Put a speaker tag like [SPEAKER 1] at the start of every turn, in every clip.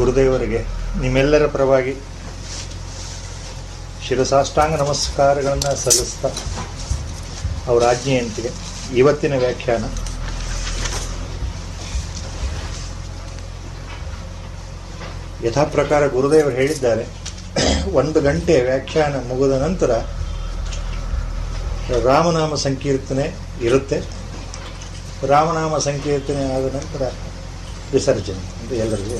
[SPEAKER 1] ಗುರುದೇವರಿಗೆ ನಿಮ್ಮೆಲ್ಲರ ಪರವಾಗಿ ಶಿರಸಾಷ್ಟಾಂಗ ನಮಸ್ಕಾರಗಳನ್ನು ಸಲ್ಲಿಸ್ತಾ ಅವರ ಆಜ್ಞೆಯಂತೆ ಇವತ್ತಿನ ವ್ಯಾಖ್ಯಾನ ಯಥಾ ಪ್ರಕಾರ ಗುರುದೇವರು ಹೇಳಿದ್ದಾರೆ. 1 ಗಂಟೆ ವ್ಯಾಖ್ಯಾನ ಮುಗಿದ ನಂತರ ರಾಮನಾಮ ಸಂಕೀರ್ತನೆ ಇರುತ್ತೆ. ರಾಮನಾಮ ಸಂಕೀರ್ತನೆ ಆದ ನಂತರ ವಿಸರ್ಜನೆ ಅಂತ ಎಲ್ಲರಿಗೂ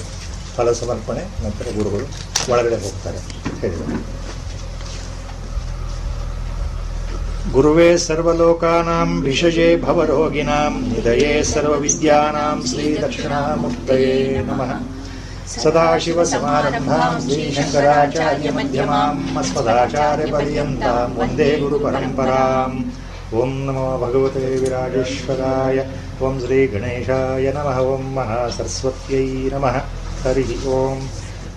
[SPEAKER 1] ಫಲ ಸಮರ್ಪಣೆ, ನಂತರ ಗುರುಗಳು ಒಳಗಡೆ ಹೋಗ್ತಾರೆ ಹೇಳಿದರು. ಗುರುವೇ ಸರ್ವಲೋಕಾನಾಂ ವಿಷಜೇ ಭವರೋಗಿಣಾಂ ನಿಧಯೇ ಸರ್ವವಿದ್ಯಾನಾಂ ಶ್ರೀ ದಕ್ಷಿಣಾಮೂರ್ತಯೇ ನಮಃ. ಸದಾಶಿವಸಮಾರಂಭಾಂ ಶ್ರೀಶಂಕರಾಚಾರ್ಯ ಮಧ್ಯಮಾಂ ಅಸ್ಮದಾಚಾರ್ಯ ಪರ್ಯಂತಾಂ ವಂದೇ ಗುರು ಪರಂಪರಾಂ. ಓಂ ನಮೋ ಭಗವತೆ ವಿರಾಜೇಶ್ವರಾಯ. ಓಂ ಶ್ರೀ ಗಣೇಶಾಯ ನಮಃ. ಓಂ ಮಹಾಸರಸ್ವತ್ಯೈ ನಮಃ. ಹರಿ ಓಂ.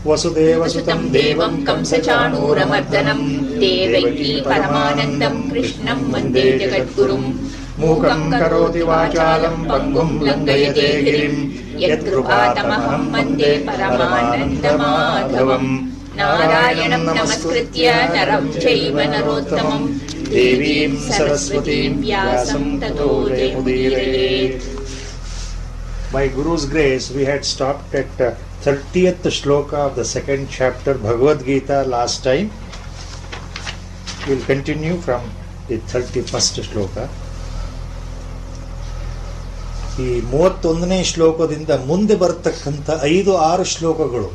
[SPEAKER 1] ವಸುದೇವಸುತಂ ದೇವಂ
[SPEAKER 2] ಕಂಸಚಾಣೂರಮರ್ದನಂ ದೇವಕೀ ಪರಮಾನಂದಂ ಕೃಷ್ಣಂ ವಂದೇ ಜಗದ್ಗುರುಂ.
[SPEAKER 1] ಮೂಕಂ ಕರೋತಿ ವಾಚಾಲಂ ಪಂಗುಂ ಲಂಘಯತೆ ಗಿರಿಂ ಯತ್ಕೃಪಾತಮಹಂ ವಂದೇ ಪರಮಾನಂದಮಾಧವಂ. ನಾರಾಯಣಂ ನಮಸ್ಕೃತ್ಯ ನರಂ ಚೈವ ನರೋತ್ತಮಂ ದೇವೀಂ ಸರಸ್ವತೀಂ ವ್ಯಾಸಂ ತತೋ ಜಯಮುದೀರಯೇತ್. By Guru's grace, we had stopped at 30th shloka of the 2nd chapter Bhagavad Gita last time. We will continue from the 31st shloka. ಈ 31ನೇ ಶ್ಲೋಕದಿಂದ ಮುಂದೆ ಬರತಕ್ಕಂಥ 5-6 ಶ್ಲೋಕಗಳು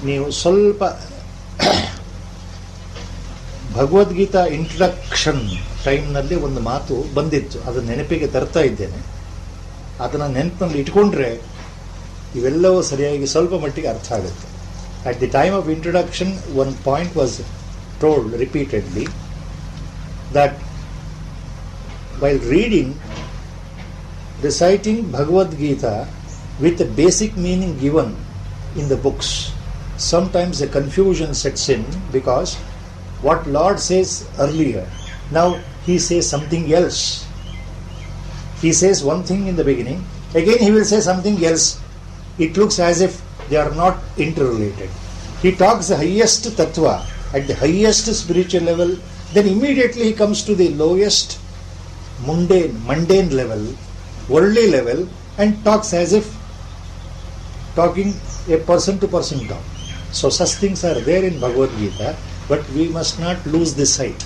[SPEAKER 1] ನೀವು ಸ್ವಲ್ಪ ಭಗವದ್ಗೀತಾ ಇಂಟ್ರಡಕ್ಷನ್ ಟೈಮ್ನಲ್ಲಿ ಒಂದು ಮಾತು ಬಂದಿತ್ತು, ಅದನ್ನು ನೆನಪಿಗೆ ತರ್ತಾ ಇದ್ದೇನೆ. ಅದನ್ನು ನೆನಪಿನಲ್ಲಿ ಇಟ್ಕೊಂಡ್ರೆ ಇವೆಲ್ಲವೂ ಸರಿಯಾಗಿ ಸ್ವಲ್ಪ ಮಟ್ಟಿಗೆ ಅರ್ಥ ಆಗುತ್ತೆ. At the time of introduction one point was told repeatedly that while reading, reciting Bhagavad Gita with the basic meaning given in the books, sometimes a confusion sets in because what Lord says earlier, now he says something else. He says one thing in the beginning, again he will say something else. It looks as if they are not interrelated. He talks the highest tattva at the highest spiritual level, then immediately he comes to the lowest mundane level, worldly level, and talks as if talking a person to person talk. So such things are there in Bhagavad Gita, but we must not lose this sight.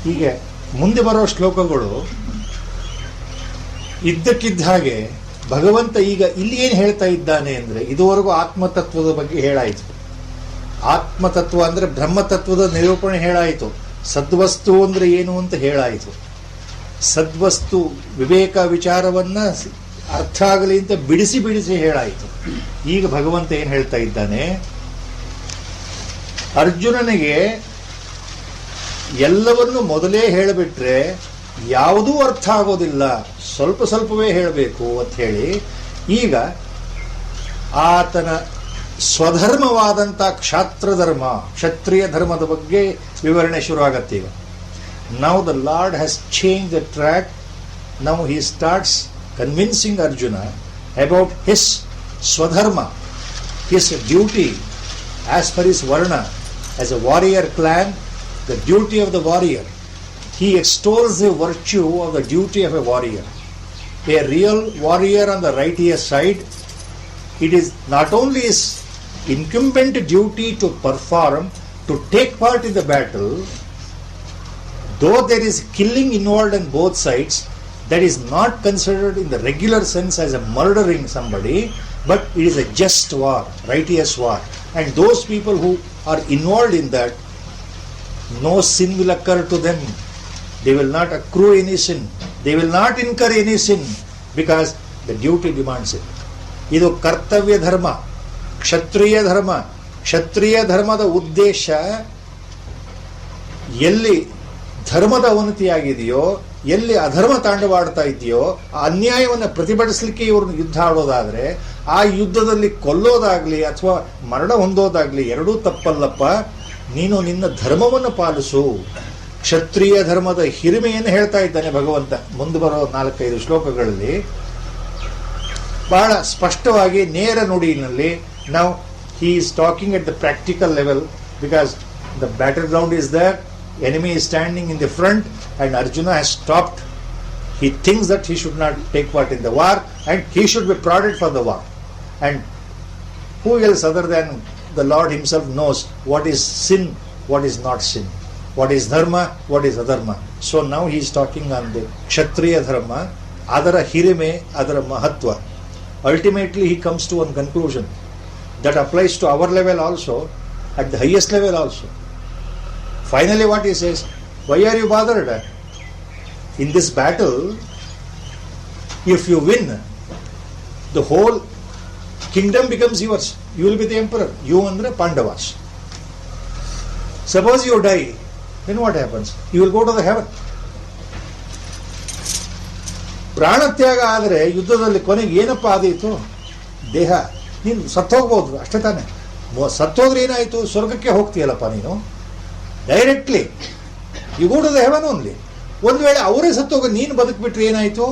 [SPEAKER 1] ಹೀಗೆ ಮುಂದೆ ಬರೋ ಶ್ಲೋಕಗಳು ಇದ್ದಕ್ಕಿದ್ದ ಹಾಗೆ ಭಗವಂತ ಈಗ ಇಲ್ಲಿ ಏನು ಹೇಳ್ತಾ ಇದ್ದಾನೆ ಅಂದ್ರೆ, ಇದುವರೆಗೂ ಆತ್ಮತತ್ವದ ಬಗ್ಗೆ ಹೇಳಾಯಿತು. ಆತ್ಮತತ್ವ ಅಂದ್ರೆ ಬ್ರಹ್ಮತತ್ವದ ನಿರೂಪಣೆ ಹೇಳಾಯಿತು. ಸದ್ವಸ್ತು ಅಂದ್ರೆ ಏನು ಅಂತ ಹೇಳಾಯಿತು. ಸದ್ವಸ್ತು ವಿವೇಕ ವಿಚಾರವನ್ನ ಅರ್ಥ ಆಗಲಿ ಅಂತ ಬಿಡಿಸಿ ಬಿಡಿಸಿ ಹೇಳಾಯಿತು. ಈಗ ಭಗವಂತ ಏನು ಹೇಳ್ತಾ ಇದ್ದಾನೆ, ಅರ್ಜುನನಿಗೆ ಎಲ್ಲವನ್ನು ಮೊದಲೇ ಹೇಳಿಬಿಟ್ರೆ ಯಾವುದೂ ಅರ್ಥ ಆಗೋದಿಲ್ಲ, ಸ್ವಲ್ಪ ಸ್ವಲ್ಪವೇ ಹೇಳಬೇಕು ಅಂತ ಹೇಳಿ ಈಗ ಆತನ ಸ್ವಧರ್ಮವಾದಂಥ ಕ್ಷತ್ರಿಯ ಧರ್ಮದ ಬಗ್ಗೆ ವಿವರಣೆ ಶುರು ಆಗತ್ತೆ. ಈಗ now the Lord has changed the track. Now he starts convincing Arjuna about his swadharma, his duty as per his varna, as a warrior clan, the duty of the warrior. He extols the virtue of the duty of a warrior. A real warrior on the righteous side, it is not only his incumbent duty to perform, to take part in the battle, though there is killing involved on both sides, that is not considered in the regular sense as a murdering somebody, but it is a just war, righteous war. And those people who are involved in that, no sin will occur to them. They will not accrue any sin. They will not incur any sin because the duty demands it. ಇದು ಕರ್ತವ್ಯ ಧರ್ಮ, ಕ್ಷತ್ರಿಯ ಧರ್ಮ. ಕ್ಷತ್ರಿಯ ಧರ್ಮದ ಉದ್ದೇಶ ಎಲ್ಲಿ ಧರ್ಮದ ಅವನತಿಯಾಗಿದೆಯೋ, ಎಲ್ಲಿ ಅಧರ್ಮ ತಾಂಡವಾಡ್ತಾ ಇದೆಯೋ ಆ ಅನ್ಯಾಯವನ್ನು ಪ್ರತಿಭಟಿಸಲಿಕ್ಕೆ ಇವ್ರನ್ನ ಯುದ್ಧ ಆಡೋದಾದ್ರೆ, ಆ ಯುದ್ಧದಲ್ಲಿ ಕೊಲ್ಲೋದಾಗ್ಲಿ ಅಥವಾ ಮರಣ ಹೊಂದೋದಾಗ್ಲಿ ಎರಡೂ ತಪ್ಪಲ್ಲಪ್ಪ. ನೀನು ನಿನ್ನ ಧರ್ಮವನ್ನು ಪಾಲಿಸು. ಕ್ಷತ್ರಿಯ ಧರ್ಮದ ಹಿರಿಮೆಯನ್ನು ಹೇಳ್ತಾ ಇದ್ದಾನೆ ಭಗವಂತ ಮುಂದೆ ಬರೋ 4-5 ಶ್ಲೋಕಗಳಲ್ಲಿ. ಬಹಳ ಸ್ಪಷ್ಟವಾಗಿ ನೇರ ನುಡಿಯಲ್ಲಿ ನಾವು he is talking at the practical level because the battleground is there, enemy is standing in the front and Arjuna has stopped. He thinks that he should not take part in the war and he should be prodded for the war. And who else other than the Lord himself knows what is sin, what is not sin, what is dharma, what is adharma. So now he is talking on the kshatriya dharma, adara hirime, adara mahatva. Ultimately he comes to one conclusion that applies to our level also, at the highest level also. Finally what he says, why are you bothered? In this battle, if you win, the whole kingdom becomes yours. You will be the emperor. You andre Pandavas. Suppose you die, then what happens? You will go to the heaven. ಪ್ರಾಣತ್ಯಾಗ ಆದರೆ ಯುದ್ಧದಲ್ಲಿ ಕೊನೆಗೆ ಏನಪ್ಪ ಆದೀತು? ದೇಹ. ನೀನು ಸತ್ತೋಗ್ಬೋದು ಅಷ್ಟೇ ತಾನೆ. ಸತ್ತೋದ್ರೆ ಏನಾಯಿತು? ಸ್ವರ್ಗಕ್ಕೆ ಹೋಗ್ತೀಯಲ್ಲಪ್ಪ ನೀನು directly. You go to the heaven only. ಒಂದು ವೇಳೆ ಅವರೇ ಸತ್ತೋಗ ನೀನು ಬದುಕ್ಬಿಟ್ರೆ ಏನಾಯಿತು?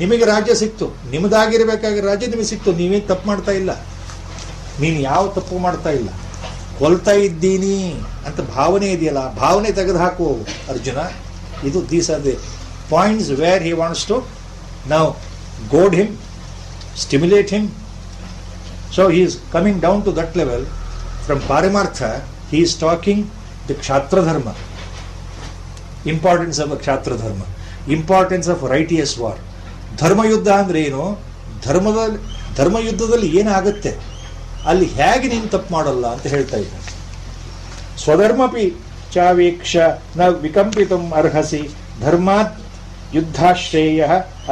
[SPEAKER 1] ನಿಮಗೆ ರಾಜ್ಯ ಸಿಕ್ತು, ನಿಮ್ಮದಾಗಿರಬೇಕಾಗಿರೋ ರಾಜ್ಯ ನಿಮಗೆ ಸಿಕ್ತು. ನೀವೇನು ತಪ್ಪು ಮಾಡ್ತಾ ಇಲ್ಲ, ನೀನು ಯಾವ ತಪ್ಪು ಮಾಡ್ತಾ ಇಲ್ಲ, ಕೊಲ್ತಾ ಇದ್ದೀನಿ ಅಂತ ಭಾವನೆ ಇದೆಯಲ್ಲ, ಭಾವನೆ ತೆಗೆದುಹಾಕು ಅರ್ಜುನ. ಇದು these are the points where he wants to now goad him, stimulate him. So he is coming down to that level. From Paramartha he is talking the Kshatra dharma, importance of a Kshatra dharma, importance of righteous war. ಧರ್ಮ ಯುದ್ಧ ಅಂದ್ರೆ ಏನು? ಧರ್ಮ ಯುದ್ಧದಲ್ಲಿ ಏನಾಗುತ್ತೆ, ಅಲ್ಲಿ ಹೇಗೆ ನೀನು ತಪ್ಪು ಮಾಡಲ್ಲ ಅಂತ ಹೇಳ್ತಾ ಇದ್ದಾರೆ. ಸ್ವಧರ್ಮಪಿ ಚಾವೇಕ್ಷ ನ ವಿಕಂಪಿತಂ ಅರ್ಹಸಿ ಧರ್ಮಾತ್ ಯುದ್ಧಾಶ್ರೇಯ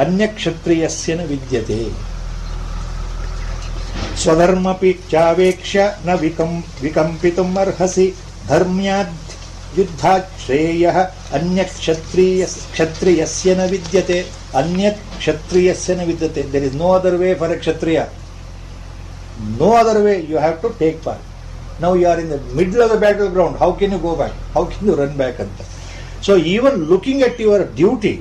[SPEAKER 1] ಅನ್ಯಕ್ಷತ್ರಿಯಸ್ಯ ನ ವಿದ್ಯತೆ. ಸ್ವಧರ್ಮಪಿ ಚಾವೇಕ್ಷ ನ ವಿಕಂಪಿತಂ ಅರ್ಹಸಿ ಧರ್ಮ್ಯಾದ್ ಯುದ್ಧಾಶ್ರೇಯ ಕ್ಷತ್ರಿಯಸ್ಯ ನ ವಿದ್ಯತೆ. ಅನ್ಯತ್ ಕ್ಷತ್ರಿಯಸ್ಯ ನ ವಿದ್ಯತೆ. There is no other way for a Kshatriya. No other way. You have to take part. Now you are in the middle of the battleground. How can you go back? How can you run back ಅಂತ. So even looking at your duty,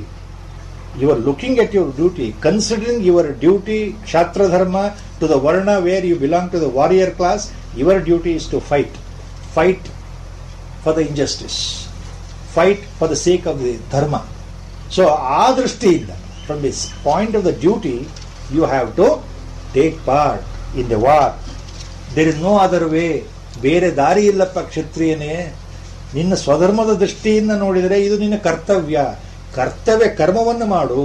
[SPEAKER 1] considering your duty, Kshatra dharma, to the Varna where you belong to the warrior class, your duty is to fight for the injustice, fight for the sake of the dharma. So, adrishtiinda, from this point of the duty, you have to take part in the war. There is no other way. ಬೇರೆ ದಾರಿ ಇಲ್ಲಪ್ಪ ಕ್ಷತ್ರಿಯನೇ. ನಿನ್ನ ಸ್ವಧರ್ಮದ ದೃಷ್ಟಿಯಿಂದ ನೋಡಿದರೆ ಇದು ನಿನ್ನ ಕರ್ತವ್ಯ. ಕರ್ಮವನ್ನು ಮಾಡು.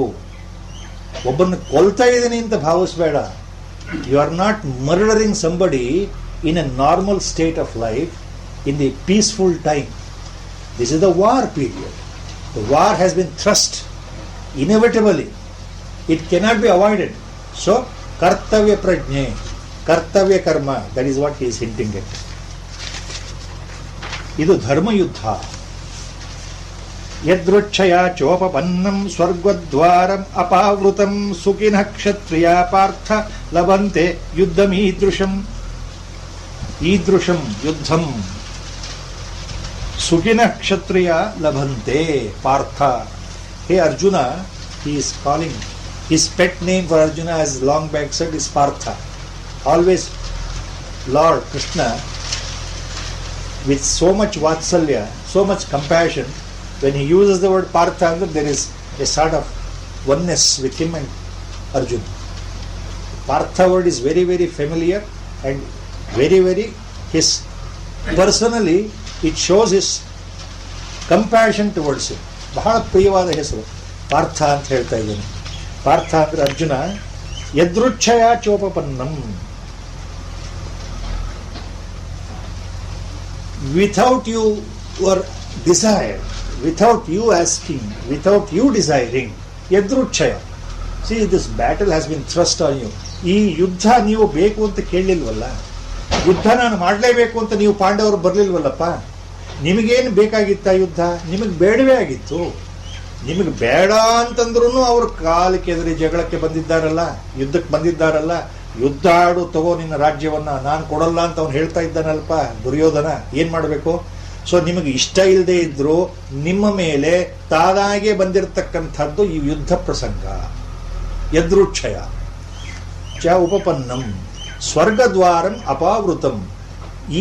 [SPEAKER 1] ಒಬ್ಬನ್ನು ಕೊಲ್ತಾ ಇದ್ದೀನಿ ಅಂತ ಭಾವಿಸಬೇಡ. You are not murdering somebody in a normal state of life in the peaceful time. This is the war period. The war has been thrust inevitably. It cannot be avoided. So ಕರ್ತವ್ಯ ಪ್ರಜ್ಞೆ, ಕರ್ತವ್ಯ ಕರ್ಮ, that is what he is hinting it. ಇದು ಧರ್ಮಯುದ್ಧ. ಯದೃಚ್ಛಯ ಚೋಪಪನ್ನಂ ಸ್ವರ್ಗದ್ವಾರಂ ಅಪಾವೃತಂ ಸುಖಿನಃ ಕ್ಷತ್ರಿಯ ಪಾರ್ಥ ಲಭಂತೆ ಯುದ್ಧಮೀದೃಶಂ. ಈದೃಶಂ ಯುದ್ಧಂ ಸುಖಿನಃ ಕ್ಷತ್ರಿಯ ಲಭಂತೆ ಪಾರ್ಥ. ಹೇ Arjuna, he is calling his pet name for Arjuna, as long back said, is Partha. Always Lord Krishna, with so much vatsalya, so much compassion, when he uses the word Partha, there is a sort of oneness with him and Arjuna. Partha word is very, very familiar and very, very his personally it shows his compassion towards him. ಬಹಳ ಪ್ರಿಯವಾದ ಹೆಸರು ಪಾರ್ಥ ಅಂತ ಹೇಳ್ತಾ ಇದ್ದೇನೆ. ಪಾರ್ಥ ಅಂದ್ರೆ Arjuna. ಯದೃಚ್ಛಯ ಚೋಪಪನ್ನಂ, without your desire, without you asking, without you desiring, yadruchaya. See, this battle has been thrust on you. ಈ ಯುದ್ಧ ನೀವು ಬೇಕು ಅಂತ ಕೇಳಲಿಲ್ವಲ್ಲ, ಯುದ್ಧ ನಾನು ಮಾಡಲೇಬೇಕು ಅಂತ ನೀವು ಪಾಂಡವರು ಬರಲಿಲ್ವಲ್ಲಪ್ಪ. ನಿಮಗೇನು ಬೇಕಾಗಿತ್ತ ಯುದ್ಧ? ನಿಮಗೆ ಬೇಡವೇ ಆಗಿತ್ತು. ನಿಮಗೆ ಬೇಡ ಅಂತಂದ್ರೂ ಅವರು ಕಾಲಕ್ಕೆ ಎದುರಿ ಜಗಳಕ್ಕೆ ಬಂದಿದ್ದಾರಲ್ಲ, ಯುದ್ಧಕ್ಕೆ ಬಂದಿದ್ದಾರಲ್ಲ. ಯುದ್ಧ ಆಡು, ತಗೋ ನಿನ್ನ ರಾಜ್ಯವನ್ನ, ನಾನು ಕೊಡಲ್ಲ ಅಂತ ಅವನು ಹೇಳ್ತಾ ಇದ್ದಾನಲ್ಪ ದುರ್ಯೋಧನ. ಏನ್ ಮಾಡಬೇಕು? ಸೊ ನಿಮಗೆ ಇಷ್ಟ ಇಲ್ಲದೆ ಇದ್ರು ನಿಮ್ಮ ಮೇಲೆ ತಾನಾಗೆ ಬಂದಿರತಕ್ಕಂಥದ್ದು ಈ ಯುದ್ಧ ಪ್ರಸಂಗ. ಯದೃಚ್ಛಯ. ಚ ಉಪಪನ್ನಂ ಸ್ವರ್ಗದ್ವಾರಂ ಅಪಾವೃತಂ.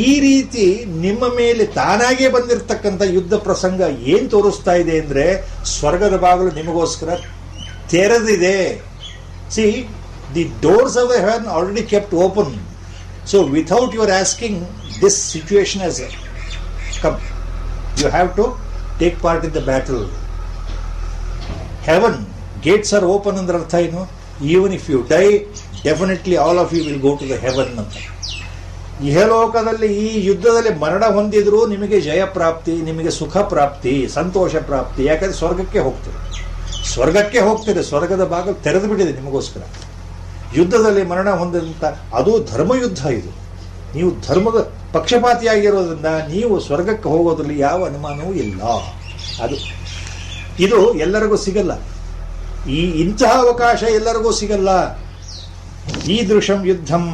[SPEAKER 1] ಈ ರೀತಿ ನಿಮ್ಮ ಮೇಲೆ ತಾನಾಗೇ ಬಂದಿರತಕ್ಕಂಥ ಯುದ್ಧ ಪ್ರಸಂಗ ಏನ್ ತೋರಿಸ್ತಾ ಇದೆ ಅಂದ್ರೆ ಸ್ವರ್ಗದ ಬಾಗಿಲು ನಿಮಗೋಸ್ಕರ ತೆರೆದಿದೆ. See, the doors of the heaven already kept open. So without your asking, this situation has come. You have to take part in the battle. Heaven gates are open ಅಂದ್ರೆ ಅರ್ಥ ಏನು? Even if you die, definitely all of you will go to the heaven ಅಂತ. ಇಹಲೋಕದಲ್ಲಿ ಈ ಯುದ್ಧದಲ್ಲಿ ಮರಣ ಹೊಂದಿದ್ರು ನಿಮಗೆ ಜಯ ಪ್ರಾಪ್ತಿ, ನಿಮಗೆ ಸುಖ ಪ್ರಾಪ್ತಿ, ಸಂತೋಷ ಪ್ರಾಪ್ತಿ. ಯಾಕಂದ್ರೆ ಸ್ವರ್ಗಕ್ಕೆ ಹೋಗ್ತೀರಿ, ಸ್ವರ್ಗಕ್ಕೆ ಹೋಗ್ತೀರಿ. ಸ್ವರ್ಗದ ಬಾಗಿಲು ತೆರೆದು ಬಿಟ್ಟಿದೆ ನಿಮಗೋಸ್ಕರ. ಯುದ್ಧದಲ್ಲಿ ಮರಣ ಹೊಂದಿದಂತ ಅದು ಧರ್ಮಯುದ್ಧ. ಇದು ನೀವು ಧರ್ಮದ ಪಕ್ಷಪಾತಿಯಾಗಿರೋದ್ರಿಂದ ನೀವು ಸ್ವರ್ಗಕ್ಕೆ ಹೋಗೋದ್ರಲ್ಲಿ ಯಾವ ಅನುಮಾನವೂ ಇಲ್ಲ. ಇದು ಎಲ್ಲರಿಗೂ ಸಿಗಲ್ಲ. ಇಂತಹ ಅವಕಾಶ ಎಲ್ಲರಿಗೂ ಸಿಗಲ್ಲ. ಈದೃಶಂ ಯುದ್ಧಂ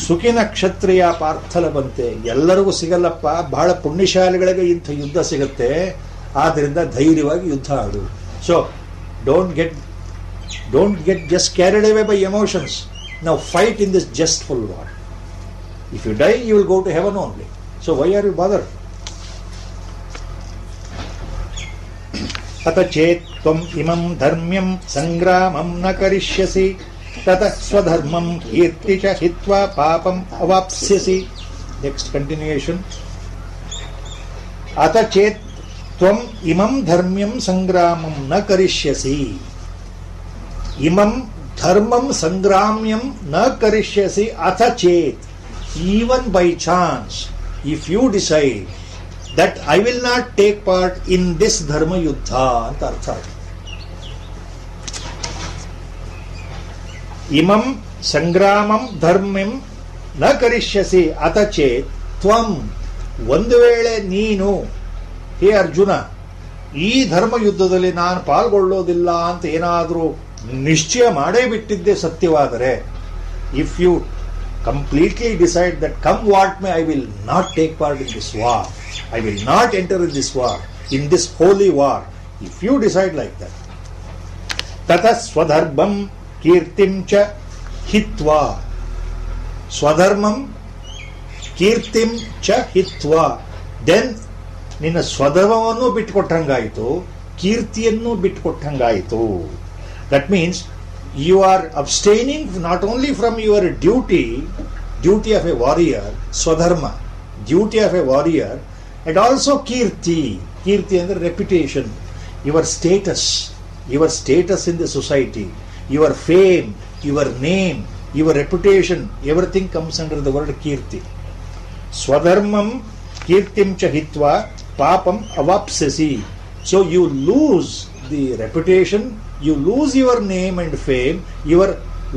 [SPEAKER 1] ಸುಖಿನ ಕ್ಷತ್ರಿಯ ಪಾರ್ಥಲಬಂತೆ. ಎಲ್ಲರಿಗೂ ಸಿಗಲ್ಲಪ್ಪ, ಬಹಳ ಪುಣ್ಯಶಾಲಿಗಳಿಗೆ ಇಂಥ ಯುದ್ಧ ಸಿಗುತ್ತೆ. ಆದ್ದರಿಂದ ಧೈರ್ಯವಾಗಿ ಯುದ್ಧ ಆಡು. So don't get just carried away by emotions. ನಾವು fight in this justful war. If you die, you will go to heaven only. So why are you bother? ಅತ ಚೇತ್ ತ್ವಂ ಇಮಂ ಧರ್ಮ್ಯಂ ಸಂಗ್ರಾಮಂ ನ ಕರಿಷ್ಯಸಿ ತತಃ ಸ್ವಧರ್ಮಂ ಕೀರ್ತಿ ಚ ಹಿತ್ವಾ ಪಾಪಂ ಅವಾಪ್ಸ್ಯಸಿ. Next continuation. ಅತ ಚೇತ್ ತ್ವಂ ಇಮಂ ಧರ್ಮ್ಯಂ ಸಂಗ್ರಾಮಂ ನ ಕರಿಷ್ಯಸಿ. ಇಮಂ ಧರ್ಮಂ ಸಂಗ್ರಾಮ್ಯಂ ನ ಕರಿಷ್ಯಸಿ ಅಥ ಚೇತ್. Even by chance, if you decide that I will not take part in this dharma yuddha ಅಂತ ಅರ್ಥ. ಇಮಂ ಸಂಗ್ರಾಮಂ ಧರ್ಮ್ಯಂ ನ ಕರಿಷ್ಯಸಿ ಅತ ಚೇತ್ ತ್ವಂ. ಒಂದು ವೇಳೆ ನೀನು, ಹೇ ಅರ್ಜುನ, ಈ ಧರ್ಮ ಯುದ್ಧದಲ್ಲಿ ನಾನು ಪಾಲ್ಗೊಳ್ಳೋದಿಲ್ಲ ಅಂತ ಏನಾದರೂ ನಿಶ್ಚಯ ಮಾಡೇ ಬಿಟ್ಟಿದ್ದೆ ಸತ್ಯವಾದರೆ, if you completely decide that come what may, I will not take part in this war, I will not enter in this war, in this holy war, if you decide like that, tata swadharmam kirtim cha hitva. Swadharmam kirtim cha hitva. Then ನಿನ್ನ ಸ್ವಧರ್ಮವನ್ನು ಬಿಟ್ಟುಕೊಟ್ಟಂಗಾಯಿತು, ಕೀರ್ತಿಯನ್ನು ಬಿಟ್ಟುಕೊಟ್ಟಂಗಾಯಿತು. That means you are abstaining not only from your duty of a warrior, swadharma, duty of a warrior, and also kirti and reputation, your status in the society, your fame, your name, your reputation, everything comes under the word kirti. Swadharmam kirtim cha hitva papam avapsasi. So you lose the reputation, you lose your name and fame, your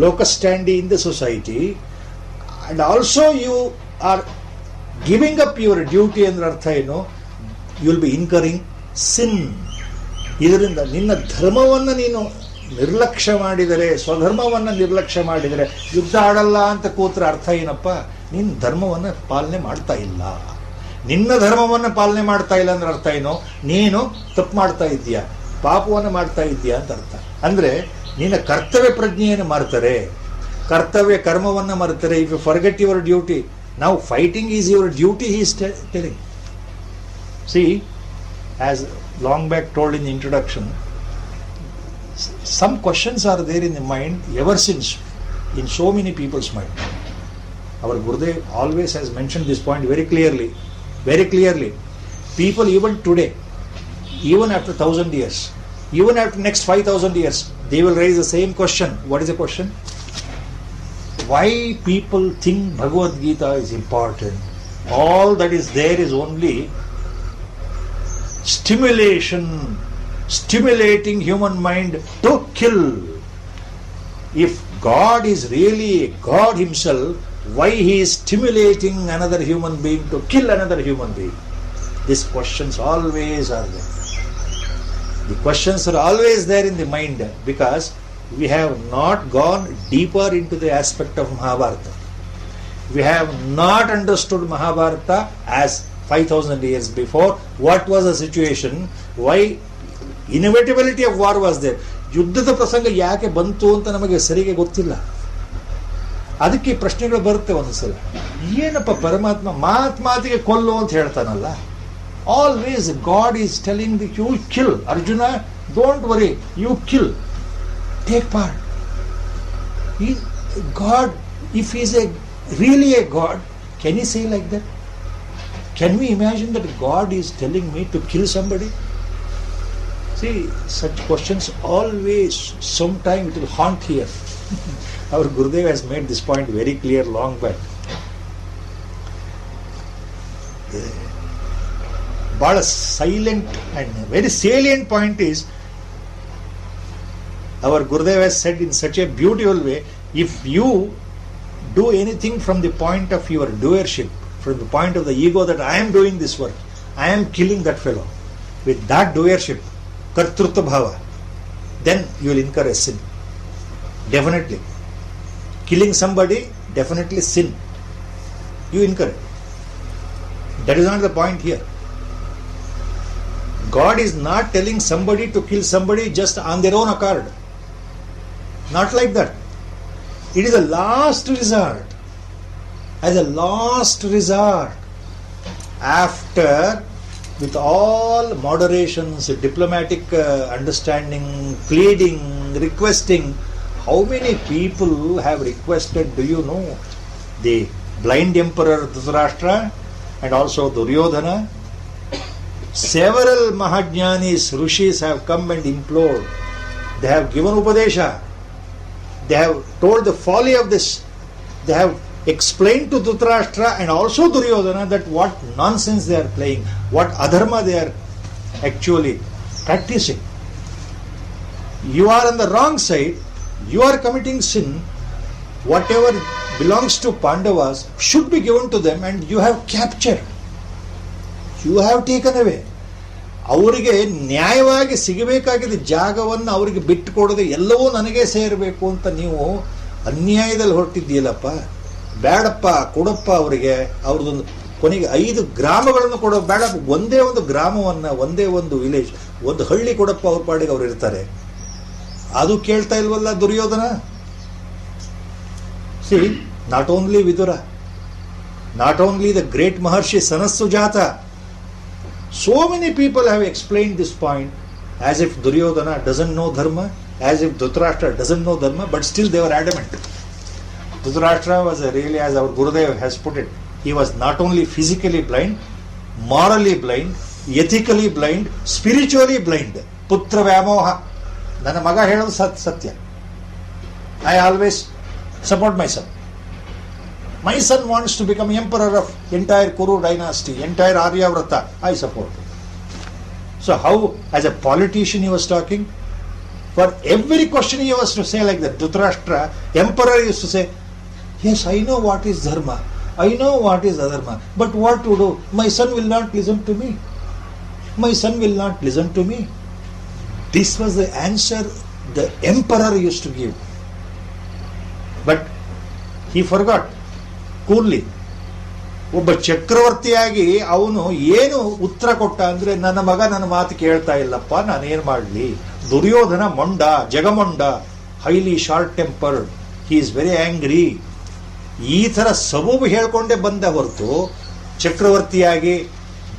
[SPEAKER 1] locus standi in the society, and also you are giving up your duty ಅಂದ್ರೆ ಅರ್ಥ ಏನು? You will be incurring sin. ಇದರಿಂದ ನಿನ್ನ ಧರ್ಮವನ್ನು ನೀನು ನಿರ್ಲಕ್ಷ್ಯ ಮಾಡಿದರೆ, ಸ್ವಧರ್ಮವನ್ನು ನಿರ್ಲಕ್ಷ್ಯ ಮಾಡಿದರೆ, ಯುದ್ಧ ಆಡಲ್ಲ ಅಂತ ಕೂತ್ರೆ ಅರ್ಥ ಏನಪ್ಪ? ನಿನ್ನ ಧರ್ಮವನ್ನು ಪಾಲನೆ ಮಾಡ್ತಾ ಇಲ್ಲ. ನಿನ್ನ ಧರ್ಮವನ್ನು ಪಾಲನೆ ಮಾಡ್ತಾ ಇಲ್ಲ ಅಂದ್ರೆ ಅರ್ಥ ಏನು? ನೀನು ತಪ್ಪು ಮಾಡ್ತಾ ಇದ್ದೀಯಾ, ಪಾಪವನ್ನು ಮಾಡ್ತಾ ಇದೆಯಾ ಅಂತ ಅರ್ಥ. ಅಂದ್ರೆ ನಿನ್ನ ಕರ್ತವ್ಯ ಪ್ರಜ್ಞೆಯನ್ನು ಮರೆತರೆ, ಕರ್ತವ್ಯ ಕರ್ಮವನ್ನು ಮರೆತರೆ, if you forget your duty, ನಾವು fighting is your duty, he is telling. See, as long back told in introduction, some questions are there in the mind ever since, in so many people's mind. Our Gurudev always has mentioned this point very clearly. People even today, even after 1,000 years, even after next 5,000 years, they will raise the same question. What is the question? Why people think Bhagavad Gita is important? All that is there is only stimulating human mind to kill. If God is really God himself, why he is stimulating another human being to kill another human being? These questions always are there. The questions are always there in the mind because we have not gone deeper into the aspect of Mahabharata. We have not understood Mahabharata as 5,000 years before. What was the situation? Why inevitability of war was there? ಯುದ್ಧದ ಪ್ರಸಂಗ ಯಾಕೆ ಬಂತು ಅಂತ ನಮಗೆ ಸರಿಗೆ ಗೊತ್ತಿಲ್ಲ. ಅದಕ್ಕೆ ಈ ಪ್ರಶ್ನೆಗಳು ಬರುತ್ತೆ ಒಂದ್ಸಲ. ಏನಪ್ಪ ಪರಮಾತ್ಮ ಮಾತಿಗೆ ಕೊಲ್ಲು ಅಂತ ಹೇಳ್ತಾನಲ್ಲ. Always God is telling the you kill Arjuna, don't worry, you kill, take part. God, if he is really a God, can he say like that? Can we imagine that God is telling me to kill somebody? See, such questions always, sometime it will haunt here. Our Gurudev has made this point very clear long back. But a silent and very salient point is, our Gurudev has said in such a beautiful way, if you do anything from the point of your doership, from the point of the ego that I am doing this work, I am killing that fellow, with that doership, kartrutva bhava, then you will incur a sin. Definitely. Killing somebody, definitely sin. You incur it. That is not the point here. God is not telling somebody to kill somebody just on their own accord. Not like that. It is a last resort. As a last resort. After, with all moderations, diplomatic understanding, pleading, requesting, how many people have requested, do you know? The blind emperor Dhritarashtra and also Duryodhana. Several Mahajnanis, Rishis have come and implored. They have given Upadesha. They have told the folly of this. They have explained to Dhritarashtra and also Duryodhana that what nonsense they are playing, what adharma they are actually practicing. You are on the wrong side, you are committing sin. Whatever belongs to Pandavas should be given to them and you have captured. You have taken away. ಅವರಿಗೆ ನ್ಯಾಯವಾಗಿ ಸಿಗಬೇಕಾಗಿದ್ದ ಜಾಗವನ್ನು ಅವರಿಗೆ ಬಿಟ್ಟು ಕೊಡದೆ ಎಲ್ಲವೂ ನನಗೆ ಸೇರಬೇಕು ಅಂತ ನೀವು ಅನ್ಯಾಯದಲ್ಲಿ ಹೊರಟಿದ್ದೀಯಲ್ಲಪ್ಪ. ಬೇಡಪ್ಪ, ಕೊಡಪ್ಪ ಅವರಿಗೆ. ಅವ್ರದ್ದೊಂದು ಕೊನೆಗೆ 5 ಗ್ರಾಮಗಳನ್ನು ಕೊಡೋ ಬೇಡ, ಒಂದೇ ಒಂದು ಗ್ರಾಮವನ್ನು, ಒಂದೇ ಒಂದು ವಿಲೇಜ್, ಒಂದು ಹಳ್ಳಿ ಕೊಡಪ್ಪ, ಅವ್ರ ಪಾಡಿಗೆ ಅವ್ರು ಇರ್ತಾರೆ. ಅದು ಕೇಳ್ತಾ ಇಲ್ವಲ್ಲ Duryodhana. See, not only Vidura, not only the great Maharshi Sanatsujata. So many people have explained this point as if Duryodhana doesn't know dharma, as if Dhritarashtra doesn't know dharma, but still they were adamant. Dhritarashtra was really, as our Gurudev has put it, he was not only physically blind, morally blind, ethically blind, spiritually blind. Putra Vyamoha. Nana maga helodu satya. I always support my son. My son wants to become emperor of entire Kuru dynasty, entire Aryavrata. I support him. So how, as a politician he was talking? For every question he was to say like that. Dhritarashtra, emperor, used to say, yes, I know what is dharma. I know what is adharma. But what to do? My son will not listen to me. My son will not listen to me. This was the answer the emperor used to give. But he forgot. ಕೂರ್ಲಿ ಒಬ್ಬ ಚಕ್ರವರ್ತಿಯಾಗಿ ಅವನು ಏನು ಉತ್ತರ ಕೊಟ್ಟ ಅಂದ್ರೆ, ನನ್ನ ಮಗ ನನ್ನ ಮಾತು ಕೇಳ್ತಾ ಇಲ್ಲಪ್ಪ, ನಾನೇನ್ ಮಾಡಲಿ. ದುರ್ಯೋಧನ ಮೊಂಡ, ಜಗಮೊಂಡ, highly short tempered, he is very angry. ಈ ತರ ಸಬೂಬು ಹೇಳ್ಕೊಂಡೇ ಬಂದ ಹೊರತು ಚಕ್ರವರ್ತಿಯಾಗಿ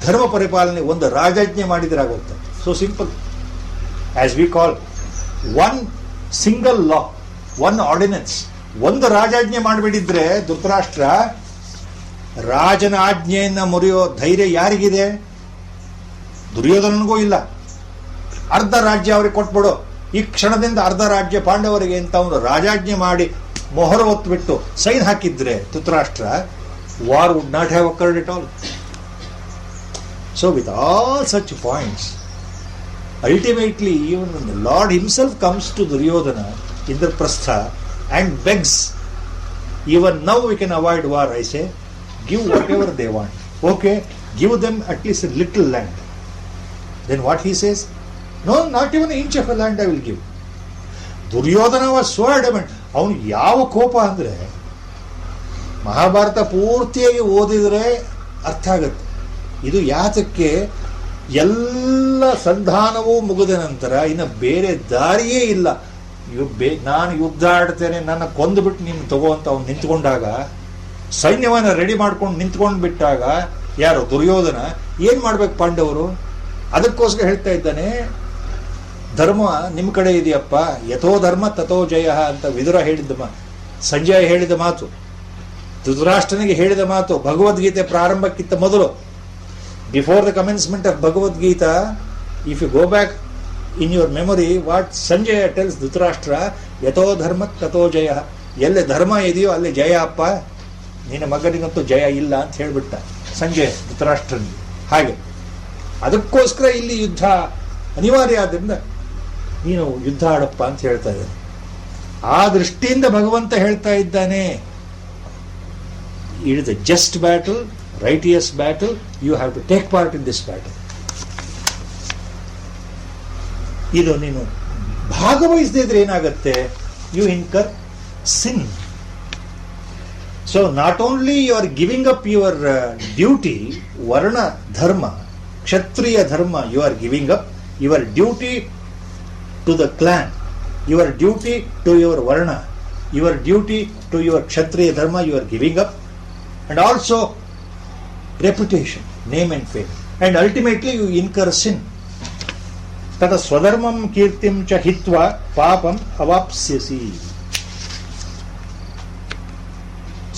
[SPEAKER 1] ಧರ್ಮ ಪರಿಪಾಲನೆ ಒಂದು ರಾಜಾಜ್ಞೆ ಮಾಡಿದ್ರಾಗುತ್ತೆ. So simple. As we call one single law, one ordinance. ಒಂದು ರಾಜಾಜ್ಞೆ ಮಾಡಿಬಿಟ್ಟಿದ್ರೆ ಧೃತರಾಷ್ಟ್ರ, ರಾಜನ ಆಜ್ಞೆಯನ್ನ ಮುರಿಯೋ ಧೈರ್ಯ ಯಾರಿಗಿದೆ? ದುರ್ಯೋಧನನಿಗೂ ಇಲ್ಲ. ಅರ್ಧ ರಾಜ್ಯ ಅವ್ರಿಗೆ ಕೊಟ್ಬಿಡು, ಈ ಕ್ಷಣದಿಂದ ಅರ್ಧ ರಾಜ್ಯ ಪಾಂಡವರಿಗೆ ಅಂತ ಅವನು ರಾಜಾಜ್ಞೆ ಮಾಡಿ ಮೊಹರ ಹೊತ್ತುಬಿಟ್ಟು ಸೈನ್ ಹಾಕಿದ್ರೆ Dhritarashtra, war would not have occurred it all. So with all such points, ultimately even when the Lord himself comes to Duryodhana, Indraprastha, and begs, even now we can avoid war, I say, give whatever they want. Okay, give them at least a little land. Then what he says? No, not even an inch of a land I will give. Duryodhana was so adamant. ಅವನು ಯಾವ ಕೋಪ ಅಂದ್ರೆ, ಮಹಾಭಾರತ ಪೂರ್ತಿಯಾಗಿ ಓದಿದ್ರೆ ಅರ್ಥ ಆಗುತ್ತೆ ಇದು ಯಾತಕ್ಕೆ ಎಲ್ಲ ಸಂಧಾನವೂ ಮುಗಿದ ನಂತರ ಇನ್ನು ಬೇರೆ ದಾರಿಯೇ ಇಲ್ಲ. ನಾನು ಯುದ್ಧ ಆಡ್ತೇನೆ, ನನ್ನ ಕೊಂದುಬಿಟ್ಟು ನೀನು ತಗೋ ಅಂತ ಅವ್ನು ನಿಂತ್ಕೊಂಡಾಗ, ಸೈನ್ಯವನ್ನು ರೆಡಿ ಮಾಡ್ಕೊಂಡು ನಿಂತ್ಕೊಂಡು ಬಿಟ್ಟಾಗ ಯಾರು ದುರ್ಯೋಧನ ಏನ್ ಮಾಡ್ಬೇಕು ಪಾಂಡವರು? ಅದಕ್ಕೋಸ್ಕರ ಹೇಳ್ತಾ ಇದ್ದಾನೆ, ಧರ್ಮ ನಿಮ್ಮ ಕಡೆ ಇದೆಯಪ್ಪ, ಯಥೋ ಧರ್ಮ ತಥೋ ಜಯ ಅಂತ ವಿದುರ ಹೇಳಿದ್ದ ಸಂಜಯ ಹೇಳಿದ ಮಾತು, ಧೃತರಾಷ್ಟ್ರನಿಗೆ ಹೇಳಿದ ಮಾತು ಭಗವದ್ಗೀತೆ ಪ್ರಾರಂಭಕ್ಕಿಂತ ಮೊದಲು, before the commencement of Bhagavadgita. If you go back in your memory, what Sanjaya tells Dhritarashtra, ಯಥೋ ಧರ್ಮ ತಥೋ ಜಯ. ಎಲ್ಲಿ ಧರ್ಮ ಇದೆಯೋ ಅಲ್ಲಿ ಜಯ ಅಪ್ಪ, ನಿನ್ನ ಮಗನಿಗಂತೂ ಜಯ ಇಲ್ಲ ಅಂತ ಹೇಳ್ಬಿಟ್ಟ ಸಂಜಯ ಧೃತರಾಷ್ಟ್ರನಿಗೆ. ಹಾಗೆ ಅದಕ್ಕೋಸ್ಕರ ಇಲ್ಲಿ ಯುದ್ಧ ಅನಿವಾರ್ಯ ಆದ್ರಿಂದ ನೀನು ಯುದ್ಧ ಆಡಪ್ಪ ಅಂತ ಹೇಳ್ತಾ ಇದ್ದಾನೆ. ಆ ದೃಷ್ಟಿಯಿಂದ ಭಗವಂತ ಹೇಳ್ತಾ ಇದ್ದಾನೆ, it is a just battle, righteous battle, you have to take part in this battle. ಇದು ನೀನು ಭಾಗವಹಿಸದೇ ಇದ್ರೆ ಏನಾಗುತ್ತೆ? You incur sin. So not only you are giving up your duty, varna dharma, Kshatriya dharma, you are giving up your duty to the clan, your duty to your varna, your duty to your Kshatriya dharma, you are giving up, and also reputation, name and fame, and ultimately you incur sin. Tata swadharmam kirtim cha hitva papam avapsyasi.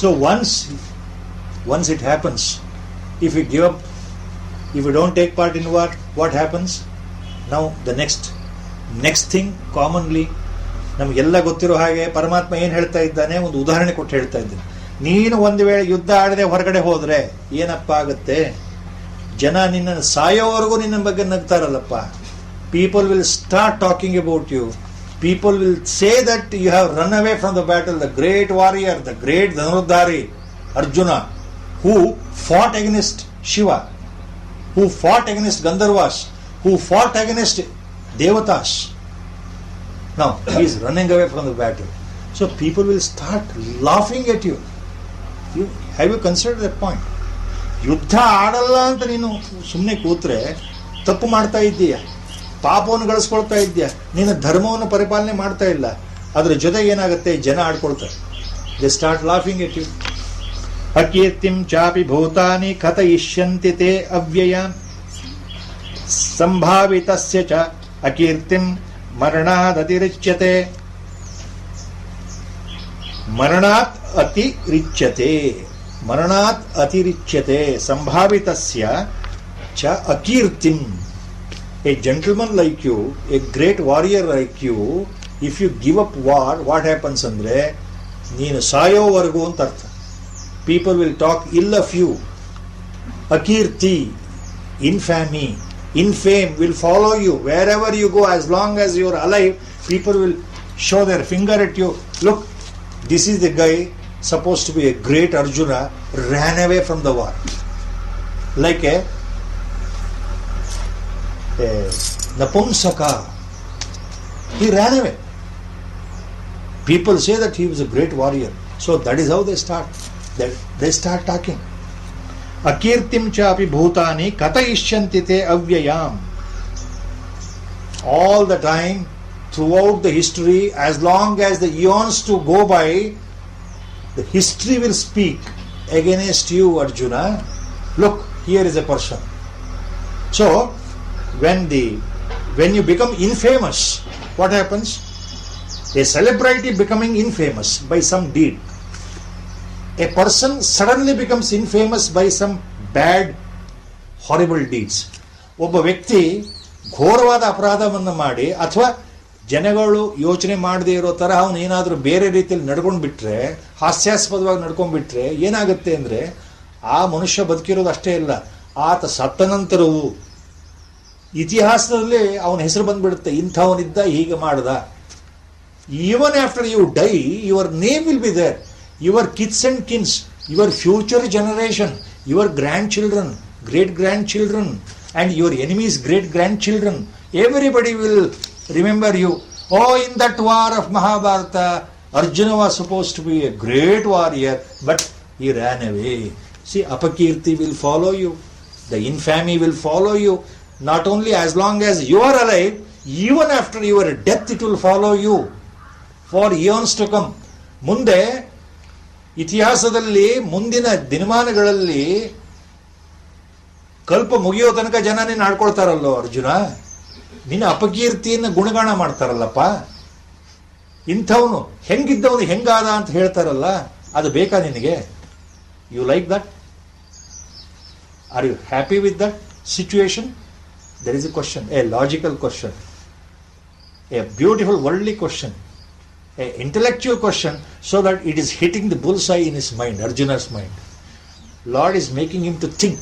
[SPEAKER 1] So once it happens, if you give up, if you don't take part in war, what happens? Now the next thing commonly ನಮಗೆಲ್ಲ ಗೊತ್ತಿರೋ ಹಾಗೆ ಪರಮಾತ್ಮ ಏನ್ ಹೇಳ್ತಾ ಇದ್ದಾನೆ, ಒಂದು ಉದಾಹರಣೆ ಕೊಟ್ಟು ಹೇಳ್ತಾ ಇದ್ದಾನೆ. ನೀನು ಒಂದು ವೇಳೆ ಯುದ್ಧ ಆಡದೆ ಹೊರಗಡೆ ಹೋದ್ರೆ ಏನಪ್ಪ ಆಗುತ್ತೆ? ಜನ ನಿನ್ನನ್ನು ಸಾಯೋವರೆಗೂ ನಿನ್ನ ಬಗ್ಗೆ ನಗ್ತಾರಲ್ಲಪ್ಪ. People will start talking about you. People will say that you have run away from the battle. The great warrior, the great ಧನುರ್ಧಾರಿ Arjuna, who fought against Shiva, who fought against Gandharvas, who fought against Devatas. Now he is running away from the battle. So people will start laughing at you. Have you considered that point? ಯುದ್ಧ ಆಡಲ್ಲ ಅಂತ ನೀನು ಸುಮ್ಮನೆ ಕೂತ್ರೆ ತಪ್ಪು ಮಾಡ್ತಾ ಇದ್ದೀಯ, ಪಾಪವನ್ನು ಗಳಿಸ್ಕೊಳ್ತಾ ಇದ್ದೀಯ, ನೀನು ಧರ್ಮವನ್ನು ಪರಿಪಾಲನೆ ಮಾಡ್ತಾ ಇಲ್ಲ. ಅದ್ರ ಜೊತೆಗೆ ಏನಾಗುತ್ತೆ, ಜನ ಆಡ್ಕೊಳ್ತಾರೆ. They start laughing at you. ಅಕೀರ್ತಿಂ ಚಾಪಿ ಭೂತಾನಿ ಕಥಯಿಷ್ಯಂತಿ ತೇ ಅವ್ಯಯಾಂ ಸಂಭಾವಿತಸ್ಯ ಚ ಅಕೀರ್ತಿಂ ಮರಣಾತ್ ಅತಿರಿಚ್ಯತೆ. ಮರಣಾತ್ ಅತಿರಿಚ್ಯತೆ, ಮರಣಾತ್ ಅತಿರಿಚ್ಯತೆ ಸಂಭಾವಿತಸ್ಯ ಚ ಅಕೀರ್ತಿಂ. A gentleman like you, a great warrior like you, if you give up war, what happens ಅಂದ್ರೆ ನೀನು ಸಾಯೋವರೆಗೂ ಅಂತ ಅರ್ಥ. People will talk ill of you. ಅಕೀರ್ತಿ, infamy, infame will follow you wherever you go. As long as you are alive, people will show their finger at you. Look, this is the guy supposed to be a great Arjuna, ran away from the war. Like a Napumsaka, he ran away. People say that he was a great warrior. So that is how they start talking. ಅಕೀರ್ತಿಂ ಚಾಪಿ ಭೂತಾನಿ ಕಥಯಿಷ್ಯಂತಿ ತೇ ಅವ್ಯಯಾಂ. All the time, throughout the history, as long as the eons to go by, the history will speak against you, Arjuna. Look, here is a person. So, when you become infamous, what happens? A celebrity becoming infamous by some deed. A person suddenly becomes infamous by some bad, horrible deeds. ಒಬ್ಬ ವ್ಯಕ್ತಿ ಘೋರವಾದ ಅಪರಾಧವನ್ನು ಮಾಡಿ ಅಥವಾ ಜನಗಳು ಯೋಚನೆ ಮಾಡದೇ ಇರೋ ತರ ಅವನು ಏನಾದರೂ ಬೇರೆ ರೀತಿಯಲ್ಲಿ ನಡ್ಕೊಂಡು ಬಿಟ್ರೆ, ಹಾಸ್ಯಾಸ್ಪದವಾಗಿ ನಡ್ಕೊಂಡ್ಬಿಟ್ರೆ ಏನಾಗುತ್ತೆ ಅಂದ್ರೆ ಆ ಮನುಷ್ಯ ಬದುಕಿರೋದು ಅಷ್ಟೇ ಇಲ್ಲ, ಆತ ಸತ್ತ ನಂತರವೂ ಇತಿಹಾಸದಲ್ಲಿ ಅವನ ಹೆಸರು ಬಂದ್ಬಿಡುತ್ತೆ, ಇಂಥವನಿದ್ದ ಹೀಗೆ ಮಾಡ್ದ. Even after you die, your name will be there. Your kids and kins, your future generation, your grandchildren, great-grandchildren, and your enemies' great-grandchildren, everybody will remember you. Oh, in that war of Mahabharata, Arjuna was supposed to be a great warrior, but he ran away. See, apakirti will follow you, the infamy will follow you, not only as long as you are alive, even after your death it will follow you for eons to come. ಮುಂದೆ ಇತಿಹಾಸದಲ್ಲಿ ಮುಂದಿನ ದಿನಮಾನಗಳಲ್ಲಿ ಕಲ್ಪ ಮುಗಿಯೋ ತನಕ ಜನ ನೀನು ಆಡ್ಕೊಳ್ತಾರಲ್ಲೋ ಅರ್ಜುನ, ನಿನ್ನ ಅಪಕೀರ್ತಿಯನ್ನು ಗುಣಗಾನ ಮಾಡ್ತಾರಲ್ಲಪ್ಪ, ಇಂಥವನು ಹೆಂಗಿದ್ದವನು ಹೆಂಗಾದ ಅಂತ ಹೇಳ್ತಾರಲ್ಲ, ಅದು ಬೇಕಾ ನಿನಗೆ? You like that? Are you happy with that situation? There is a question, a logical question, a beautiful worldly question, a intellectual question, so that it is hitting the bullseye in his mind, Arjuna's mind. Lord is making him to think.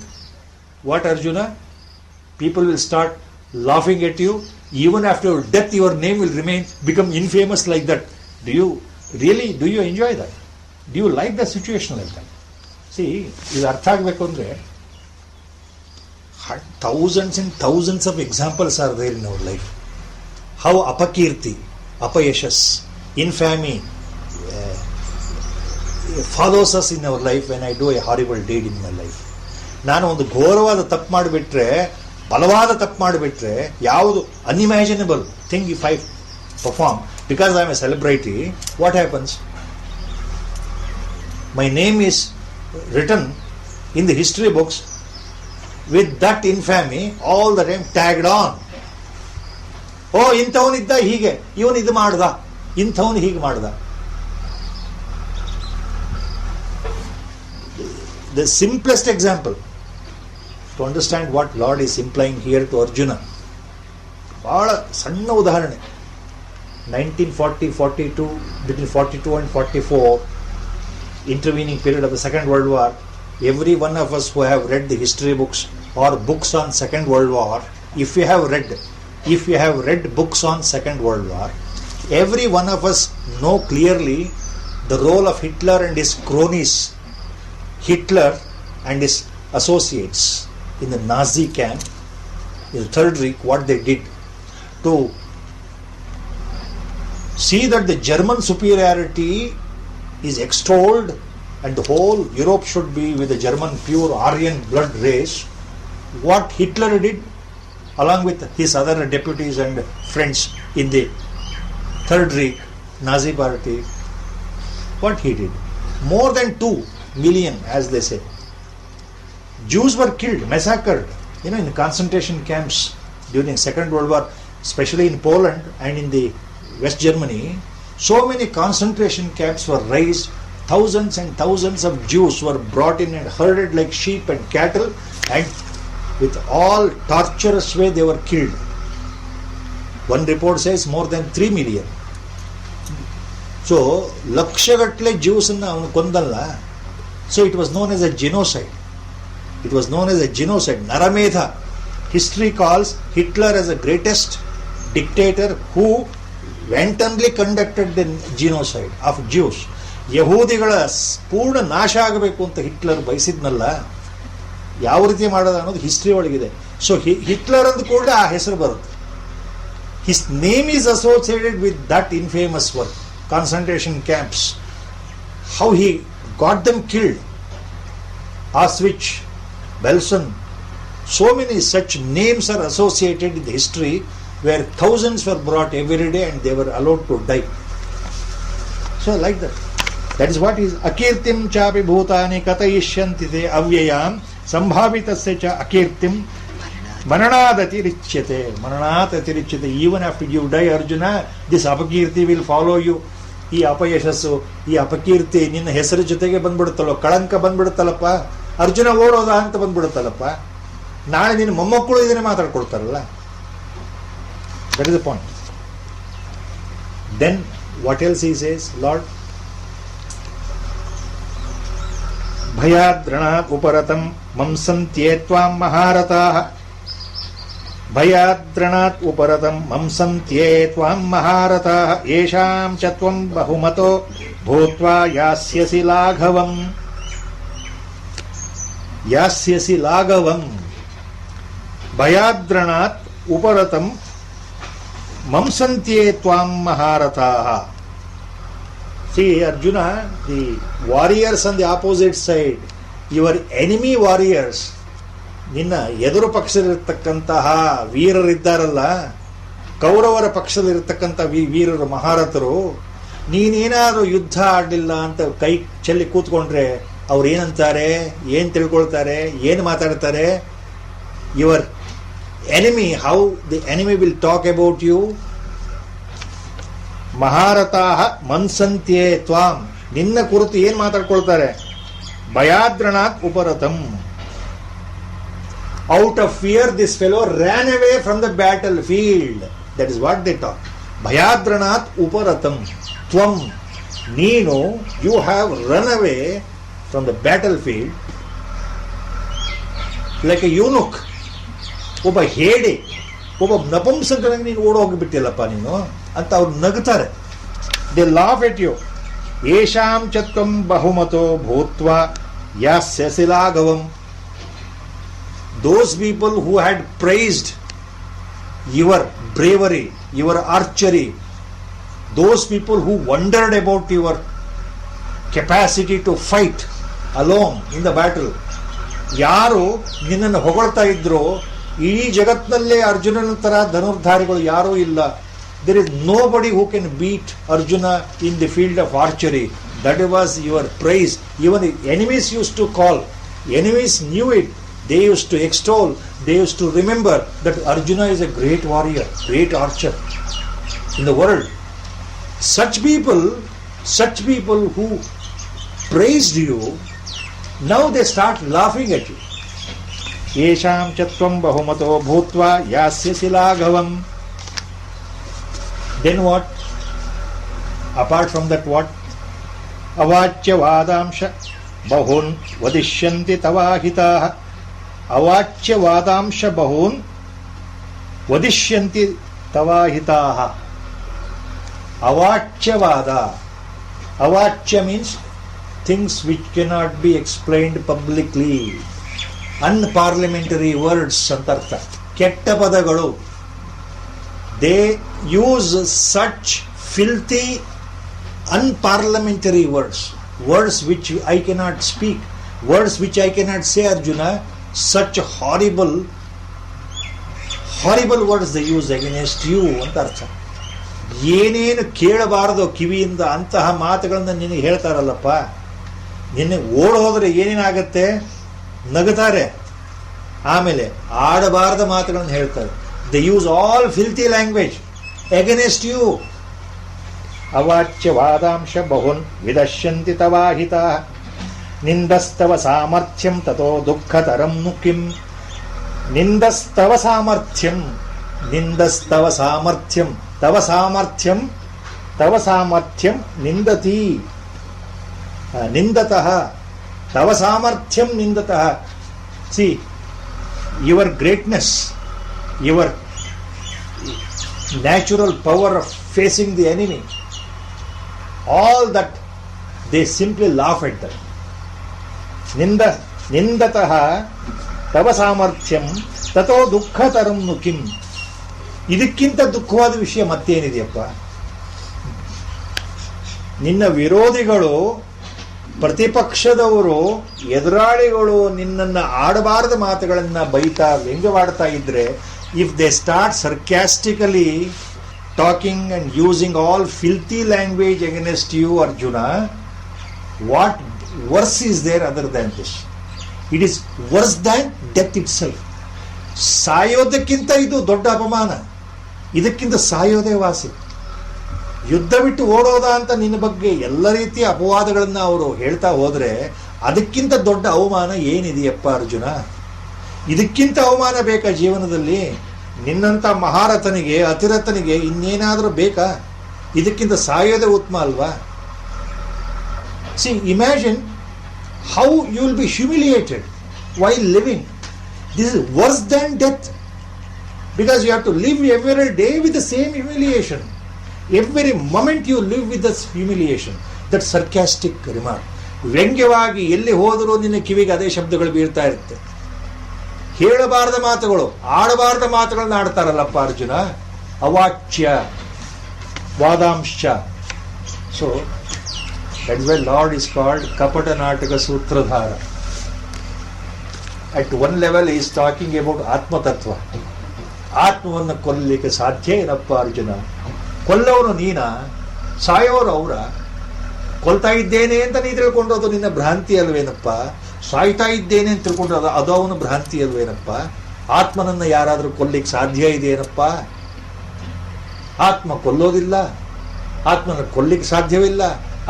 [SPEAKER 1] What, Arjuna? People will start laughing at you. Even after your death, your name will become infamous like that. Do you enjoy that? Do you like the situation like that? See, ಇದು ಅರ್ಥ ಆಗಬೇಕು ಅಂದರೆ thousands and thousands of examples are there in our life. How apakirti, apayashas, infamy follows us in our life when I do a horrible deed in my life. ನಾನು ಒಂದು ಘೋರವಾದ ತಪ್ಪು ಮಾಡಿಬಿಟ್ರೆ, ಬಲವಾದ ತಪ್ಪು ಮಾಡಿಬಿಟ್ರೆ, ಯಾವುದು unimaginable thing if I perform because I am A celebrity, what happens? My name is written in the history books with that infamy all the time tagged on. ಓ ಇಂಥವನಿದ್ದ ಹೀಗೆ, ಇವನು ಇದು ಮಾಡ್ದ, ಇಂಥವನು ಹೀಗೆ ಮಾಡ್ದ. The simplest example to understand what Lord is implying here to Arjuna, ಬಹಳ ಸಣ್ಣ ಉದಾಹರಣೆ. 1940-42, between 42 and 44, intervening period of the Second World War. Every one of us who have read the history books or books on Second World War, if you have read books on Second World War, every one of us know clearly the role of Hitler and his cronies, Hitler and his associates in the Nazi camp, in the Third Reich, what they did to see that the German superiority is extolled and the whole Europe should be with the German pure Aryan blood race. What Hitler did, along with his other deputies and friends in the Third Reich Nazi party, what he did, more than 2 million, as they say, Jews were killed, massacred, in concentration camps during Second World War, especially in Poland and in the West Germany. So many concentration camps were raised. Thousands and thousands of Jews were brought in and herded like sheep and cattle, and with all torturous way they were killed. One report says more than 3 million. So ಲಕ್ಷಗಟ್ಟಲೆ Jews ಅನ್ನು ಅವನು ಕೊಂದಲ್ಲ. So it was known as a genocide. It was known as a genocide. Naramedha. History calls Hitler as the greatest dictator who wantonly conducted the genocide of Jews. ಯಹೂದಿಗಳ ಪೂರ್ಣ ನಾಶ ಆಗಬೇಕು ಅಂತ Hitler ಬಯಸಿದ್ನಲ್ಲ, ಯಾವ ರೀತಿ ಮಾಡೋದು ಅನ್ನೋದು ಹಿಸ್ಟ್ರಿ ಒಳಗಿದೆ. ಸೊ ಹಿಟ್ಲರ್ ಅಂದ ಕೂಡ ಆ ಹೆಸರು ಬರುತ್ತೆ. His name is associated with that infamous work, concentration camps, how he got them killed, ಆಸ್ವಿಚ್, Belsen. So many such names are associated in the history where thousands were brought every day and they were allowed to die. So like that. That is what is akirtim chapi bhutani katayishyanti te avyayam sambhavitasya cha akirtim maranadati richyate. Maranadati richyate. Even after you die, Arjuna, this apakirti will follow you. ಈ ಅಪಯಶಸ್ಸು, ಈ ಅಪಕೀರ್ತಿ ನಿನ್ನ ಹೆಸರು ಜೊತೆಗೆ ಬಂದ್ಬಿಡುತ್ತಲ್ಲೋ, ಕಳಂಕ ಬಂದ್ಬಿಡುತ್ತಲ್ಲಪ್ಪ, ಅರ್ಜುನ ಓಡೋದ ಅಂತ ಬಂದ್ಬಿಡುತ್ತಲ್ಲಪ್ಪ, ನಾಳೆ ನಿನ್ನ ಮೊಮ್ಮಕ್ಕಳು ಇದನ್ನೇ ಮಾತಾಡ್ಕೊಳ್ತಾರಲ್ಲ. That is the point. Then what else he says Lord? ಭಯಾದ್ರಣಾತ್ ಉಪರತಂ ಮಂಸಂತ್ಯೇ ತ್ವಾಂ ಮಹಾರಥಾಃ. ಭಯಾದ್ರಣಾತ್ ಉಪರತಂ ಮಂಸಂತ್ಯೇ ತ್ವಾಂ ಮಹಾರಥಾಃ. ಯೇಷಾಂ ಚ ತ್ವಂ ಬಹುಮತೋ ಭೂತ್ವಾ ಯಾಸ್ಯಸಿ ಲಾಘವಂ. ಯಾಸ್ಯಸಿ ಲಾಘವಂ. ಭಯಾದ್ರಣಾತ್ ಉಪರತಂ ಮಂಸಂತ್ಯೇ ತ್ವಾಂ ಮಹಾರಥಾಃ. See, Arjuna, the warriors on the opposite side, your enemy warriors, ನಿನ್ನ ಎದುರು ಪಕ್ಷದಲ್ಲಿರ್ತಕ್ಕಂತಹ ವೀರರಿದ್ದಾರಲ್ಲ, ಕೌರವರ ಪಕ್ಷದಲ್ಲಿರ್ತಕ್ಕಂಥ ವೀರರು ಮಹಾರಥರು, ನೀನೇನಾದರೂ ಯುದ್ಧ ಆಡಲಿಲ್ಲ ಅಂತ ಕೈ ಚೆಲ್ಲಿ ಕೂತ್ಕೊಂಡ್ರೆ ಅವ್ರು ಏನಂತಾರೆ, ಏನು ತಿಳ್ಕೊಳ್ತಾರೆ, ಏನು ಮಾತಾಡ್ತಾರೆ? Your enemy, how the enemy will talk about you. ಮಹಾರಥಾಃ ಮನ್ಸಂತ್ಯೇ ತ್ವಾಂ, ನಿನ್ನ ಕುರಿತು ಏನು ಮಾತಾಡ್ಕೊಳ್ತಾರೆ? ಭಯಾದ್ರಣಾತ್ ಉಪರತಂ. Out of fear, this fellow ran away from the battlefield. That is what they talk. Bhayadranat uparatam. Tvam. Neenu, you have run away from the battlefield like a eunuch. ಒಬ್ಬ ಹೇಡಿ, ಒಬ್ಬ ನಪುಂಸಕನಾಗಿ ನೀನು ಓಡಿ ಹೋಗಿಬಿಟ್ಟಿಲ್ಲಪ್ಪ ನೀನು ಅಂತ ಅವ್ರು ನಗುತ್ತಾರೆ. They laugh at you. ಯೇಷಾಂ ಚತ್ವಂ ಬಹುಮತೋ ಭೂತ್ವಾ ಯಾಸ್ಯಸಿ ಲಾಘವಂ. Those people who had praised your bravery, your archery, those people who wondered about your capacity to fight alone in the battle, ಯಾರು ನಿನ್ನನ್ನು ಹೊಗಳ್ತಾ ಇದ್ರು, ಇಡೀ ಜಗತ್ತಿನಲ್ಲೇ ಅರ್ಜುನನ ತರ ಧನುರ್ಧಾರಿಗಳು ಯಾರೂ ಇಲ್ಲ. There is nobody who can beat Arjuna in the field of archery. That was your praise. Even the enemies used to call. Enemies knew it. They used to extol, they used to remember that Arjuna is a great warrior, great archer in the world. Such people who praised you, now they start laughing at you. Yesham chatvam bahumato bhutva yasyasi laghavam. Then what? Apart from that, what? Avachya vadamsha bahun vadishyanti tavahitah. ಅವಾಚ್ಯ ವಾದಾಂಶ ಬಹೂನ್ ವದಿಷ್ಯಂತಿ ತವಾಹಿತಾಃ. ಅವಾಚ್ಯವಾದ, ಅವಾಚ್ಯ means things which cannot be explained publicly. Unparliamentary words ಅಂತ ಅರ್ಥ. ಕೆಟ್ಟ ಪದಗಳು. They use such ಫಿಲ್ತಿ unparliamentary words, words which I cannot speak, words which I cannot say Arjuna. Such horrible words they use against you ಅಂತ ಅರ್ಥ. ಏನೇನು ಕೇಳಬಾರದು ಕಿವಿಯಿಂದ ಅಂತಹ ಮಾತುಗಳನ್ನ ನಿನಗೆ ಹೇಳ್ತಾರಲ್ಲಪ್ಪ, ನಿನ್ನೆ ಓಡ್ ಹೋದ್ರೆ ಏನೇನಾಗತ್ತೆ? ನಗುತ್ತಾರೆ. ಆಮೇಲೆ ಆಡಬಾರದ ಮಾತುಗಳನ್ನು ಹೇಳ್ತಾರೆ. They use all filthy language against you. ಅವಾಚ್ಯ ವಾದಾಂಶ ಬಹುನ್ ವಿದಶ್ಯಂತಿ ತವಾಹಿತಾ. ನಿಂದಸ್ತವ ಸಾಮರ್ಥ್ಯಂ ತಥೋ ದುಃಖತರಂ ನು ಕಿಂ. ನಿಂದಸ್ತವ ಸಾಮರ್ಥ್ಯಂ, ನಿಂದಸ್ತವ ಸಾಮರ್ಥ್ಯಂ, ತವ ಸಾಮರ್ಥ್ಯಂ, ತವ ಸಾಮರ್ಥ್ಯಂ ನಿಂದತಿ. ನಿಂದತಃ ತವ ಸಾಮರ್ಥ್ಯಂ ನಿಂದತಃ. See, your greatness, your natural power of facing the enemy, all that they simply laugh at that. ನಿಂದತಃ ತವ ಸಾಮರ್ಥ್ಯಂ ತಥೋ ದುಃಖತರಂ ನು ಕಿಂ. ಇದಕ್ಕಿಂತ ದುಃಖವಾದ ವಿಷಯ ಮತ್ತೇನಿದೆಯಪ್ಪ? ನಿನ್ನ ವಿರೋಧಿಗಳು, ಪ್ರತಿಪಕ್ಷದವರು, ಎದುರಾಳಿಗಳು ನಿನ್ನನ್ನು ಆಡಬಾರದ ಮಾತುಗಳನ್ನು ಬೈತಾ ವ್ಯಂಗ್ಯವಾಡ್ತಾ ಇದ್ರೆ, if they start sarcastically talking and using all filthy language against you Arjuna, what worse is there other than this? It is worse than death itself. ಸಾಯೋದಕ್ಕಿಂತ ಇದು ದೊಡ್ಡ ಅಪಮಾನ. ಇದಕ್ಕಿಂತ ಸಾಯೋದೇ ವಾಸಿ. ಯುದ್ಧ ಬಿಟ್ಟು ಓಡೋದ ಅಂತ ನಿನ್ನ ಬಗ್ಗೆ ಎಲ್ಲ ರೀತಿಯ ಅಪವಾದಗಳನ್ನು ಅವರು ಹೇಳ್ತಾ ಹೋದ್ರೆ ಅದಕ್ಕಿಂತ ದೊಡ್ಡ ಅವಮಾನ ಏನಿದೆಯಪ್ಪ ಅರ್ಜುನ? ಇದಕ್ಕಿಂತ ಅವಮಾನ ಬೇಕಾ ಜೀವನದಲ್ಲಿ? ನಿನ್ನಂಥ ಮಹಾರಥನಿಗೆ, ಅತಿರಥನಿಗೆ ಇನ್ನೇನಾದರೂ ಬೇಕಾ? ಇದಕ್ಕಿಂತ ಸಾಯೋದೇ ಉತ್ತಮ ಅಲ್ವಾ? See, imagine how you will be humiliated while living. This is worse than death, because you have to live every day with the same humiliation. Every moment you live with this humiliation. That sarcastic remark. ವ್ಯಂಗ್ಯವಾಗಿ ಎಲ್ಲಿ ಹೋದರೂ ನಿನ್ನ ಕಿವಿಗೆ ಅದೇ ಶಬ್ದಗಳು ಬೀಳ್ತಾ ಇರುತ್ತೆ. ಹೇಳಬಾರದ ಮಾತುಗಳು, ಆಡಬಾರದ ಮಾತುಗಳನ್ನ ಆಡ್ತಾರಲ್ಲಪ್ಪ ಅರ್ಜುನ. ಅವಾಚ್ಯ ವಾದಾಂಶ. So that is why Lord is called Kapata Nataka Sutradhara. At one level is talking about ಆತ್ಮತತ್ವ. ಆತ್ಮವನ್ನು ಕೊಲ್ಲಲಿಕ್ಕೆ ಸಾಧ್ಯ ಏನಪ್ಪ ಅರ್ಜುನ? ಕೊಲ್ಲವನು ನೀನ, ಸಾಯೋರು ಅವರ. ಕೊಲ್ತಾ ಇದ್ದೇನೆ ಅಂತ ನೀ ತಿಳ್ಕೊಂಡೋದು ನಿನ್ನ ಭ್ರಾಂತಿ ಅಲ್ವೇನಪ್ಪ? ಸಾಯ್ತಾ ಇದ್ದೇನೆ ಅಂತ ತಿಳ್ಕೊಂಡ್ರೆ ಅದು ಅವನ ಭ್ರಾಂತಿ ಅಲ್ವೇನಪ್ಪ? ಆತ್ಮನನ್ನು ಯಾರಾದರೂ ಕೊಲ್ಲಿಕ್ಕೆ ಸಾಧ್ಯ ಇದೆಯೇನಪ್ಪ? ಆತ್ಮ ಕೊಲ್ಲೋದಿಲ್ಲ, ಆತ್ಮನ ಕೊಲ್ಲಿಕ್ಕೆ ಸಾಧ್ಯವಿಲ್ಲ,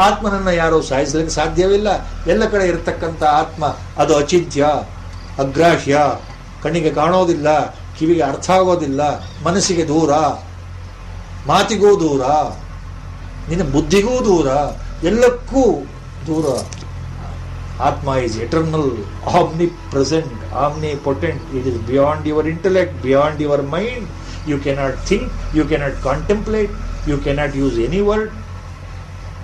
[SPEAKER 1] ಆತ್ಮನನ್ನು ಯಾರೋ ಸಾಯಿಸಲಿಕ್ಕೆ ಸಾಧ್ಯವಿಲ್ಲ. ಎಲ್ಲ ಕಡೆ ಇರತಕ್ಕಂಥ ಆತ್ಮ ಅದು ಅಚಿಂತ್ಯ, ಅಗ್ರಾಹ್ಯ, ಕಣ್ಣಿಗೆ ಕಾಣೋದಿಲ್ಲ, ಕಿವಿಗೆ ಅರ್ಥ ಆಗೋದಿಲ್ಲ, ಮನಸ್ಸಿಗೆ ದೂರ, ಮಾತಿಗೂ ದೂರ, ನಿನ್ನ ಬುದ್ಧಿಗೂ ದೂರ, ಎಲ್ಲಕ್ಕೂ ದೂರ. ಆತ್ಮ is eternal, Omni present, Omni potent. It is beyond your intellect, beyond your mind. You cannot think, you cannot contemplate, you cannot use any word.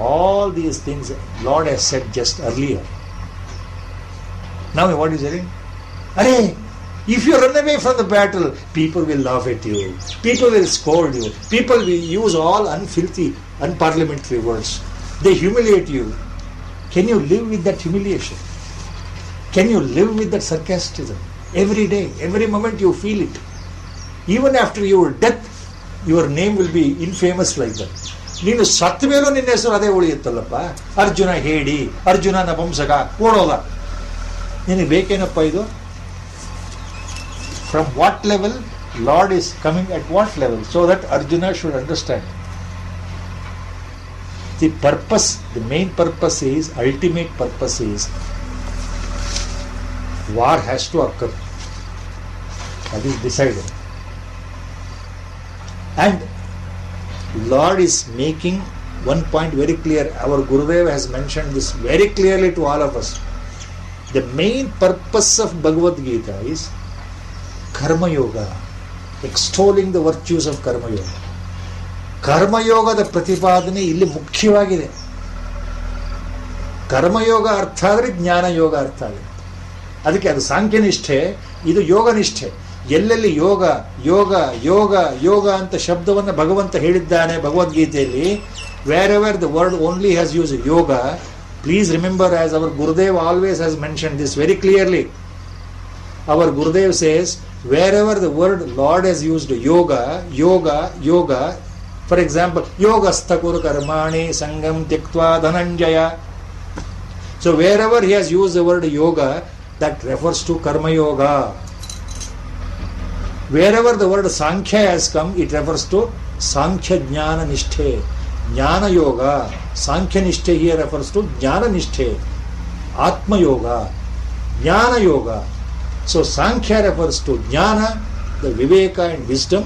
[SPEAKER 1] All these things Lord has said just earlier. Now what is saying? Arey, if you run away from the battle, people will laugh at you, people will scold you, people will use all unfilthy, unparliamentary words. They humiliate you. Can you live with that humiliation? Can you live with that sarcasm? Every day, every moment you feel it. Even after your death, your name will be infamous like that. ನೀನು ಸತ್ತ ಮೇಲೂ ನಿನ್ನ ಹೆಸರು ಅದೇ ಉಳಿಯುತ್ತಲ್ಲಪ್ಪ. ಅರ್ಜುನ ಹೇಳಿ, ಅರ್ಜುನ ನಪುಂಸಕ, ಓಡೋದ. ನಿನಗೆ ಬೇಕೇನಪ್ಪ ಇದು? From what level Lord is coming at what level, so that Arjuna should understand. The purpose, the main purpose is, ultimate purpose is, war has to occur. That is decided. And Lord is making one point very clear. Our Gurudev has mentioned this very clearly to all of us. The main purpose of Bhagavad Gita is Karma Yoga, extolling the virtues of Karma Yoga. ಕರ್ಮಯೋಗದ ಪ್ರತಿಪಾದನೆ ಇಲ್ಲಿ ಮುಖ್ಯವಾಗಿದೆ. ಕರ್ಮಯೋಗ ಅರ್ಥ ಆದರೆ ಜ್ಞಾನಯೋಗ ಅರ್ಥ ಆಗುತ್ತೆ. ಅದಕ್ಕೆ ಅದು ಸಾಂಖ್ಯನಿಷ್ಠೆ, ಇದು ಯೋಗನಿಷ್ಠೆ. ಎಲ್ಲೆಲ್ಲಿ ಯೋಗ ಯೋಗ ಯೋಗ ಯೋಗ ಅಂತ ಶಬ್ದವನ್ನು ಭಗವಂತ ಹೇಳಿದ್ದಾನೆ ಭಗವದ್ಗೀತೆಯಲ್ಲಿ, wherever the word only has use yoga, please remember, as our Gurudev always has mention this very clearly. Our Gurudev says, wherever the word Lord has used yoga yoga yoga, for example, ಯೋಗಸ್ಥ ಕುರು ಕರ್ಮಾಣಿ ಸಂಗಂ ತ್ಯಕ್ತ್ವಾ Dhananjaya. So wherever he has use the word yoga, that refers to karma yoga. Wherever the word sankhya has come, it refers to sankhya jnana nishthe, jnana yoga. Sankhya nishthe here refers to jnana nishthe, atma yoga, jnana yoga. So sankhya refers to jnana, the viveka and wisdom.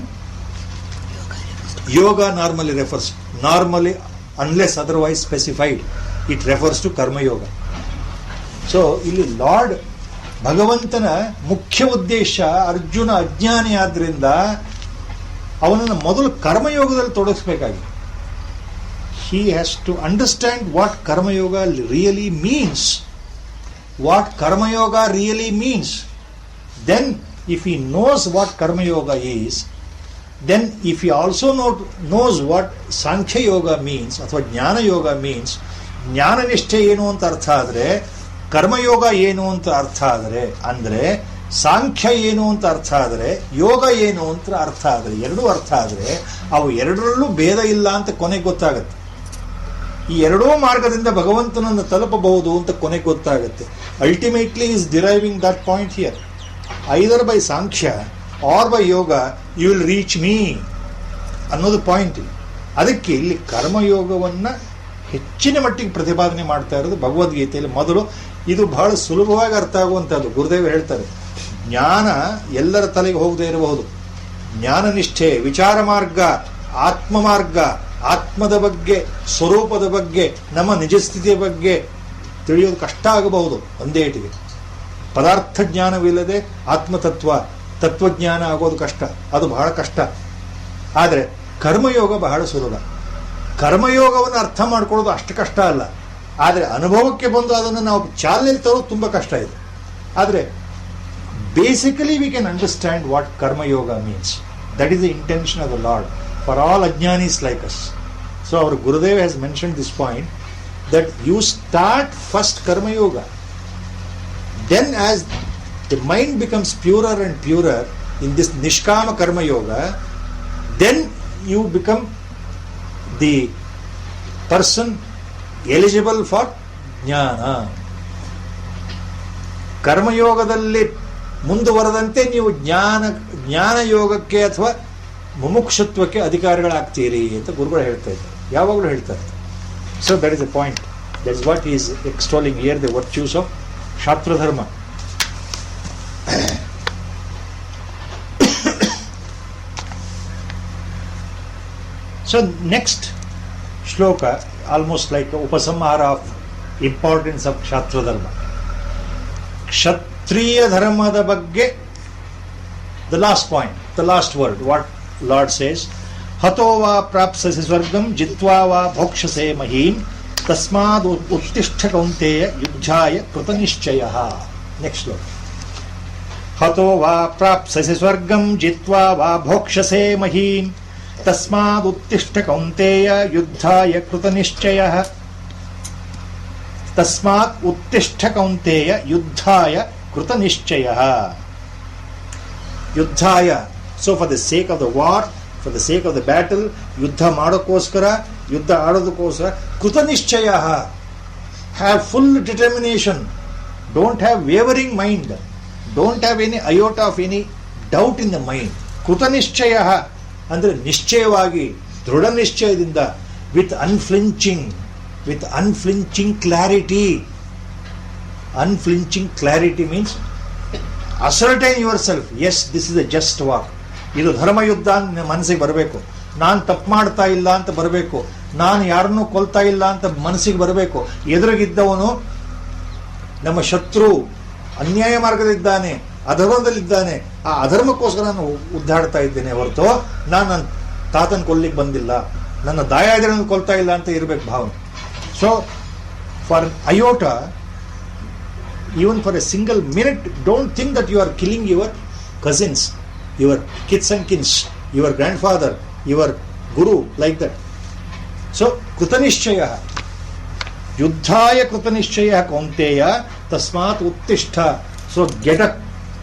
[SPEAKER 1] Yoga normally unless otherwise specified, it refers to karma yoga. So ಇಲ್ಲಿ Lord ಭಗವಂತನ ಮುಖ್ಯ ಉದ್ದೇಶ, ಅರ್ಜುನ ಅಜ್ಞಾನಿ ಆದ್ರಿಂದ ಅವನನ್ನು ಮೊದಲು ಕರ್ಮಯೋಗದಲ್ಲಿ ತೊಡಗಿಸಬೇಕಾಗಿದೆ. He has to understand what karma yoga really means. What karma yoga really means. Then if he knows what karma yoga is, then if he also knows what Sankhya yoga means ಅಥವಾ ಜ್ಞಾನ ಯೋಗ ಮೀನ್ಸ್, ಜ್ಞಾನನಿಷ್ಠೆ ಏನು ಅಂತ ಅರ್ಥ ಆದರೆ, ಕರ್ಮಯೋಗ ಏನು ಅಂತ ಅರ್ಥ ಆದರೆ, ಅಂದರೆ ಸಾಂಖ್ಯ ಏನು ಅಂತ ಅರ್ಥ ಆದರೆ, ಯೋಗ ಏನು ಅಂತ ಅರ್ಥ ಆದರೆ, ಎರಡೂ ಅರ್ಥ ಆದರೆ ಅವು ಎರಡರಲ್ಲೂ ಭೇದ ಇಲ್ಲ ಅಂತ ಕೊನೆಗೆ ಗೊತ್ತಾಗುತ್ತೆ. ಈ ಎರಡೂ ಮಾರ್ಗದಿಂದ ಭಗವಂತನನ್ನು ತಲುಪಬಹುದು ಅಂತ ಕೊನೆಗೆ ಗೊತ್ತಾಗುತ್ತೆ. Ultimately is deriving that point here. Either by Sankhya or by yoga you will reach me ಅನ್ನೋದು ಪಾಯಿಂಟ್. ಅದಕ್ಕೆ ಇಲ್ಲಿ ಕರ್ಮಯೋಗವನ್ನು ಹೆಚ್ಚಿನ ಮಟ್ಟಿಗೆ ಪ್ರತಿಪಾದನೆ ಮಾಡ್ತಾ ಇರೋದು ಭಗವದ್ಗೀತೆಯಲ್ಲಿ. ಮೊದಲು ಇದು ಬಹಳ ಸುಲಭವಾಗಿ ಅರ್ಥ ಆಗುವಂಥದ್ದು. ಗುರುದೇವ್ ಹೇಳ್ತಾರೆ, ಜ್ಞಾನ ಎಲ್ಲರ ತಲೆಗೆ ಹೋಗದೇ ಇರಬಹುದು. ಜ್ಞಾನನಿಷ್ಠೆ, ವಿಚಾರ ಮಾರ್ಗ, ಆತ್ಮ ಮಾರ್ಗ, ಆತ್ಮದ ಬಗ್ಗೆ, ಸ್ವರೂಪದ ಬಗ್ಗೆ, ನಮ್ಮ ನಿಜಸ್ಥಿತಿಯ ಬಗ್ಗೆ ತಿಳಿಯೋದು ಕಷ್ಟ ಆಗಬಹುದು ಒಂದೇ ಏಟಿಗೆ. ಪದಾರ್ಥ ಜ್ಞಾನವಿಲ್ಲದೆ ಆತ್ಮತತ್ವ, ತತ್ವಜ್ಞಾನ ಆಗೋದು ಕಷ್ಟ, ಅದು ಬಹಳ ಕಷ್ಟ. ಆದರೆ ಕರ್ಮಯೋಗ ಬಹಳ ಸುಲಭ. ಕರ್ಮಯೋಗವನ್ನು ಅರ್ಥ ಮಾಡ್ಕೊಳ್ಳೋದು ಅಷ್ಟು ಕಷ್ಟ ಅಲ್ಲ, ಆದರೆ ಅನುಭವಕ್ಕೆ ಬಂದು ಅದನ್ನು ನಾವು ಚಾಲನೆಯಲ್ಲಿ ತರೋದು ತುಂಬ ಕಷ್ಟ ಇದೆ. ಆದರೆ basically we can understand what karmayoga means. That is the intention of the lord for all ajnanis like us. So our Gurudev has mention this point, that you start first karmayoga, then as the mind becomes purer and purer in this Nishkama Karma Yoga, then you become the person eligible for ಜ್ಞಾನ. ಕರ್ಮಯೋಗದಲ್ಲಿ ಮುಂದುವರೆದಂತೆ ನೀವು ಜ್ಞಾನ ಯೋಗಕ್ಕೆ ಅಥವಾ ಮುಮುಕ್ಷತ್ವಕ್ಕೆ ಅಧಿಕಾರಿಗಳಾಗ್ತೀರಿ ಅಂತ ಗುರುಗಳು ಹೇಳ್ತಾ ಇದ್ದಾರೆ, ಯಾವಾಗಲೂ ಹೇಳ್ತಾರೆ. So that is the point. That is what is extolling here the virtues of kshatradharma. So next shloka almost like upasamhara of importance of kshatradharma. ಕ್ಷತ್ರಿಯ ಧರ್ಮದ ಬಗ್ಗೆ the last point, the last word, what lord says, ಹತೋ ವಾ ಪ್ರಾಪ್ಸ್ಯಸಿ ಸ್ವರ್ಗಂ ಜಿತ್ವಾ ವಾ ಭೋಕ್ಷಸೆ ಮಹೀಂ ತಸ್ಮಾದ್ ಉತ್ತಿಷ್ಠ ಕೌಂತೆಯ ಯುದ್ಧಾಯ ಕೃತನಿಶ್ಚಯಃ. ನೆಕ್ಸ್ಟ್ ಶ್ಲೋಕ. ಹತೋ ವಾ ಪ್ರಾಪ್ಸ್ಯಸಿ ಸ್ವರ್ಗಂ ಜಿತ್ವಾ ವಾ ಭೋಕ್ಷಸೆ ಮಹೀಂ ತಸ್ಮಾದ್ ಉತ್ತಿಷ್ಠ ಕೌಂತೆಯ ಯುದ್ಧಾಯ ಕೃತನಿಶ್ಚಯಃ. ತಸ್ಮಾತ್ ಉತ್ತಿಷ್ಠ ಕೌಂತೆಯ ಯುದ್ಧಾಯ ಕೃತನಿಶ್ಚಯಃ. ಯುದ್ಧಾಯ, so for the sake of the war, for the sake of the battle, ಯುದ್ಧ ಮಾಡೋಕ್ಕೋಸ್ಕರ, ಯುದ್ಧ ಆಡೋದಕ್ಕೋಸ್ಕರ, ಕೃತನಿಶ್ಚಯ, have full determination, don't have wavering mind, don't have any iota of any doubt in the mind. ಕೃತನಿಶ್ಚಯ ಅಂದರೆ ನಿಶ್ಚಯವಾಗಿ, ದೃಢ ನಿಶ್ಚಯದಿಂದ, with unflinching clarity. Unflinching clarity means ascertain yourself, as this is a just war, ಇದು ಧರ್ಮಯುದ್ಧ ಅಂತ ಮನಸ್ಸಿಗೆ ಬರಬೇಕು. ನಾನು ತಪ್ಪು ಮಾಡ್ತಾ ಇಲ್ಲ ಅಂತ ಬರಬೇಕು, ನಾನು ಯಾರನ್ನೂ ಕೊಲ್ತಾ ಇಲ್ಲ ಅಂತ ಮನಸ್ಸಿಗೆ ಬರಬೇಕು. ಎದುರಿಗಿದ್ದವನು ನಮ್ಮ ಶತ್ರು, ಅನ್ಯಾಯ ಮಾರ್ಗದಲ್ಲಿದ್ದಾನೆ, ಅಧರ್ಮದಲ್ಲಿದ್ದಾನೆ, ಆ ಅಧರ್ಮಕ್ಕೋಸ್ಕರ ನಾನು ಉದ್ದಾಡ್ತಾ ಇದ್ದೇನೆ ಹೊರತು ನಾನು ನನ್ನ ತಾತನ ಕೊಲ್ಲಿಕ್ಕೆ ಬಂದಿಲ್ಲ, ನನ್ನ ದಾಯಾದಿರನ್ನು ಕೊಲ್ತಾ ಇಲ್ಲ ಅಂತ ಇರಬೇಕು ಭಾವನೆ. So for iota, even for a single minute, don't think that you are killing your cousins, your kith and kins, your grandfather, your guru, like that. So krutanishchaya, yuddhaya krutanishchaya kaunteya tasmat uttishta. So get up,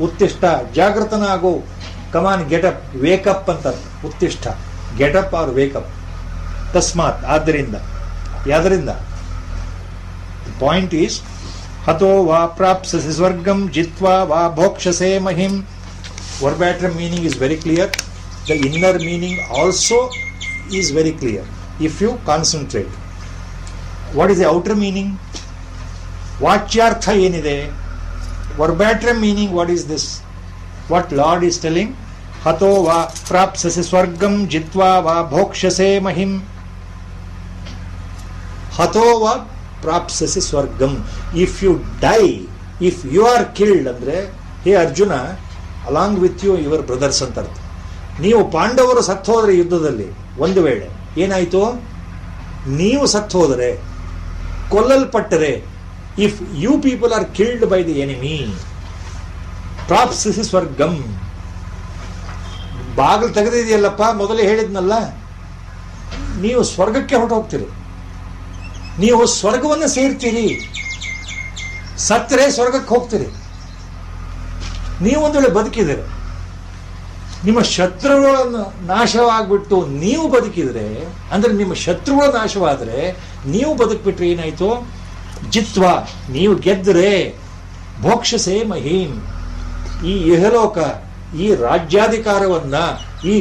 [SPEAKER 1] uttishta, jagratanago, come on, get up, wake up anta. Uttishta, get up or wake up. Tasmat, ಆದ್ದರಿಂದ ಯಾದರಿಂದ. The point is, ಹತೋ ವಾ ಪ್ರಾಪ್ಸ್ಯಸಿ ಸ್ವರ್ಗಂ ಜಿತ್ವಾ ವಾ ಭೋಕ್ಷಸೆ ಮಹಿಂ. Verbatim meaning is very clear. The inner meaning also is very clear if you concentrate. What is the outer meaning? ವಾಚ್ಯಾರ್ಥ ಏನಿದೆ? Verbatim meaning, what is this? What Lord is telling? ಹತೋ ವಾ ಪ್ರಾಪ್ಸ್ಯಸಿ ಸ್ವರ್ಗಂ ಜಿತ್ವಾ ವಾ ಭೋಕ್ಷಸೆ ಮಹಿಂ. ಹತೋ ವಾ ಪ್ರಾಪ್ಸ್ಯಸಿ ಸ್ವರ್ಗಂ. If you die, if you are killed ಅಂದ್ರೆ, ಹೇ Arjuna, along with you your brothers ಅಂತ ಅರ್ಥ. ನೀವು ಪಾಂಡವರು ಸತ್ತು ಹೋದರೆ ಯುದ್ಧದಲ್ಲಿ, ಒಂದು ವೇಳೆ ಏನಾಯಿತು, ನೀವು ಸತ್ತು ಹೋದರೆ, ಕೊಲ್ಲಲ್ಪಟ್ಟರೆ, if you people are killed by the enemy, ಪ್ರಾಪ್ಸ್ಯಸಿ ಸ್ವರ್ಗಂ. ಬಾಗಿಲು ತೆಗೆದಿದೆಯಲ್ಲಪ್ಪ, ಮೊದಲೇ ಹೇಳಿದ್ನಲ್ಲ, ನೀವು ಸ್ವರ್ಗಕ್ಕೆ ಹೊರಟು ಹೋಗ್ತೀರಿ, ನೀವು ಸ್ವರ್ಗವನ್ನು ಸೇರ್ತೀರಿ. ಸತ್ತರೆ ಸ್ವರ್ಗಕ್ಕೆ ಹೋಗ್ತೀರಿ. ನೀವು ಒಂದು ವೇಳೆ ಬದುಕಿದರೆ, ನಿಮ್ಮ ಶತ್ರುಗಳನ್ನು ನಾಶವಾಗ್ಬಿಟ್ಟು ನೀವು ಬದುಕಿದರೆ, ಅಂದ್ರೆ ನಿಮ್ಮ ಶತ್ರುಗಳ ನಾಶವಾದರೆ ನೀವು ಬದುಕ್ಬಿಟ್ರೆ ಏನಾಯ್ತು, ಜಿತ್ವ, ನೀವು ಗೆದ್ದರೆ, ಭೋಕ್ಷಸೆ ಮಹೀಂ, ಈ ಇಹಲೋಕ, ಈ ರಾಜ್ಯಾಧಿಕಾರವನ್ನ, ಈ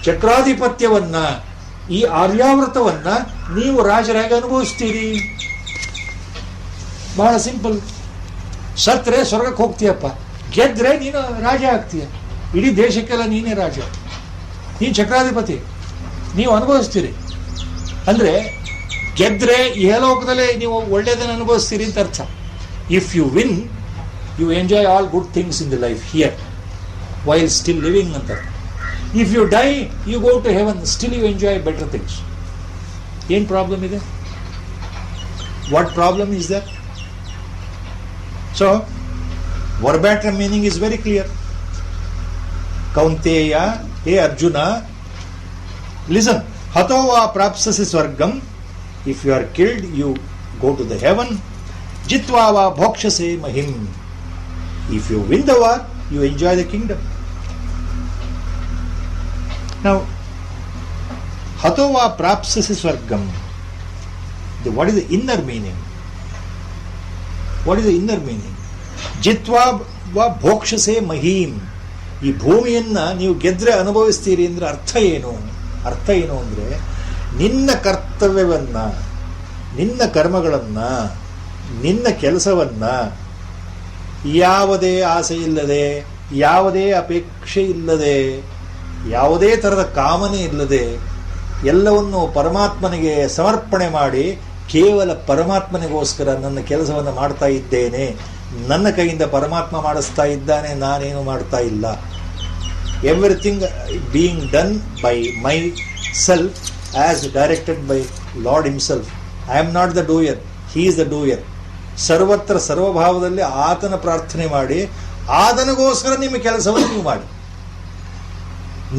[SPEAKER 1] ಚಕ್ರಾಧಿಪತ್ಯವನ್ನ, ಈ ಆರ್ಯಾವೃತವನ್ನ ನೀವು ರಾಜರಾಗಿ ಅನುಭವಿಸ್ತೀರಿ. ಬಹಳ ಸಿಂಪಲ್. ಸತ್ರೆ ಸ್ವರ್ಗಕ್ಕೆ ಹೋಗ್ತೀಯಪ್ಪ, ಗೆದ್ರೆ ನೀನು ರಾಜ ಆಗ್ತೀಯ, ಇಡೀ ದೇಶಕ್ಕೆಲ್ಲ ನೀನೇ ರಾಜ, ನೀನು ಚಕ್ರಾಧಿಪತಿ, ನೀವು ಅನುಭವಿಸ್ತೀರಿ. ಅಂದ್ರೆ ಗೆದ್ರೆ ಇಹಲೋಕದಲ್ಲೇ ನೀವು ಒಳ್ಳೆಯದನ್ನು ಅನುಭವಿಸ್ತೀರಿ ಅಂತ ಅರ್ಥ. If you win, you enjoy all good things in the life here while still living ಅಂತ. If you die, you go to heaven, still you enjoy better things. ಏನು ಪ್ರಾಬ್ಲಮ್ ಇದೆ? What problem is there? So, verbatim meaning is very clear. Kaunteya, hey Arjuna, listen. Hato va prapsasi swargam. If you are killed, you go to the heaven. Jitva va bhokshase mahim. If you win the war, you enjoy the kingdom. Now, hatova prapsasi swargam. What is the inner meaning? What is the inner meaning? ಜಿತ್ವಾ ವಾ ಭೋಕ್ಷಸೆ ಮಹೀಂ. ಈ ಭೂಮಿಯನ್ನ ನೀವು ಗೆದ್ರೆ ಅನುಭವಿಸ್ತೀರಿ ಅಂದ್ರೆ ಅರ್ಥ ಏನು? ಅರ್ಥ ಏನು ಅಂದ್ರೆ ನಿನ್ನ ಕರ್ತವ್ಯವನ್ನ, ನಿನ್ನ ಕರ್ಮಗಳನ್ನ, ನಿನ್ನ ಕೆಲಸವನ್ನ ಯಾವುದೇ ಆಸೆ ಇಲ್ಲದೆ, ಯಾವುದೇ ಅಪೇಕ್ಷೆ ಇಲ್ಲದೆ, ಯಾವುದೇ ಥರದ ಕಾಮನೆ ಇಲ್ಲದೆ ಎಲ್ಲವನ್ನು ಪರಮಾತ್ಮನಿಗೆ ಸಮರ್ಪಣೆ ಮಾಡಿ ಕೇವಲ ಪರಮಾತ್ಮನಿಗೋಸ್ಕರ ನನ್ನ ಕೆಲಸವನ್ನು ಮಾಡ್ತಾ ಇದ್ದೇನೆ, ನನ್ನ ಕೈಯಿಂದ ಪರಮಾತ್ಮ ಮಾಡಿಸ್ತಾ ಇದ್ದಾನೆ, ನಾನೇನು ಮಾಡ್ತಾ ಇಲ್ಲ. Everything being done by my self as directed by lord himself. I am not the doer, he is the doer. ಸರ್ವತ್ರ ಸರ್ವಭಾವದಲ್ಲಿ ಆತನ ಪ್ರಾರ್ಥನೆ ಮಾಡಿ ಆತನಿಗೋಸ್ಕರ ನಿಮ್ಮ ಕೆಲಸವನ್ನು ನೀವು ಮಾಡಿ.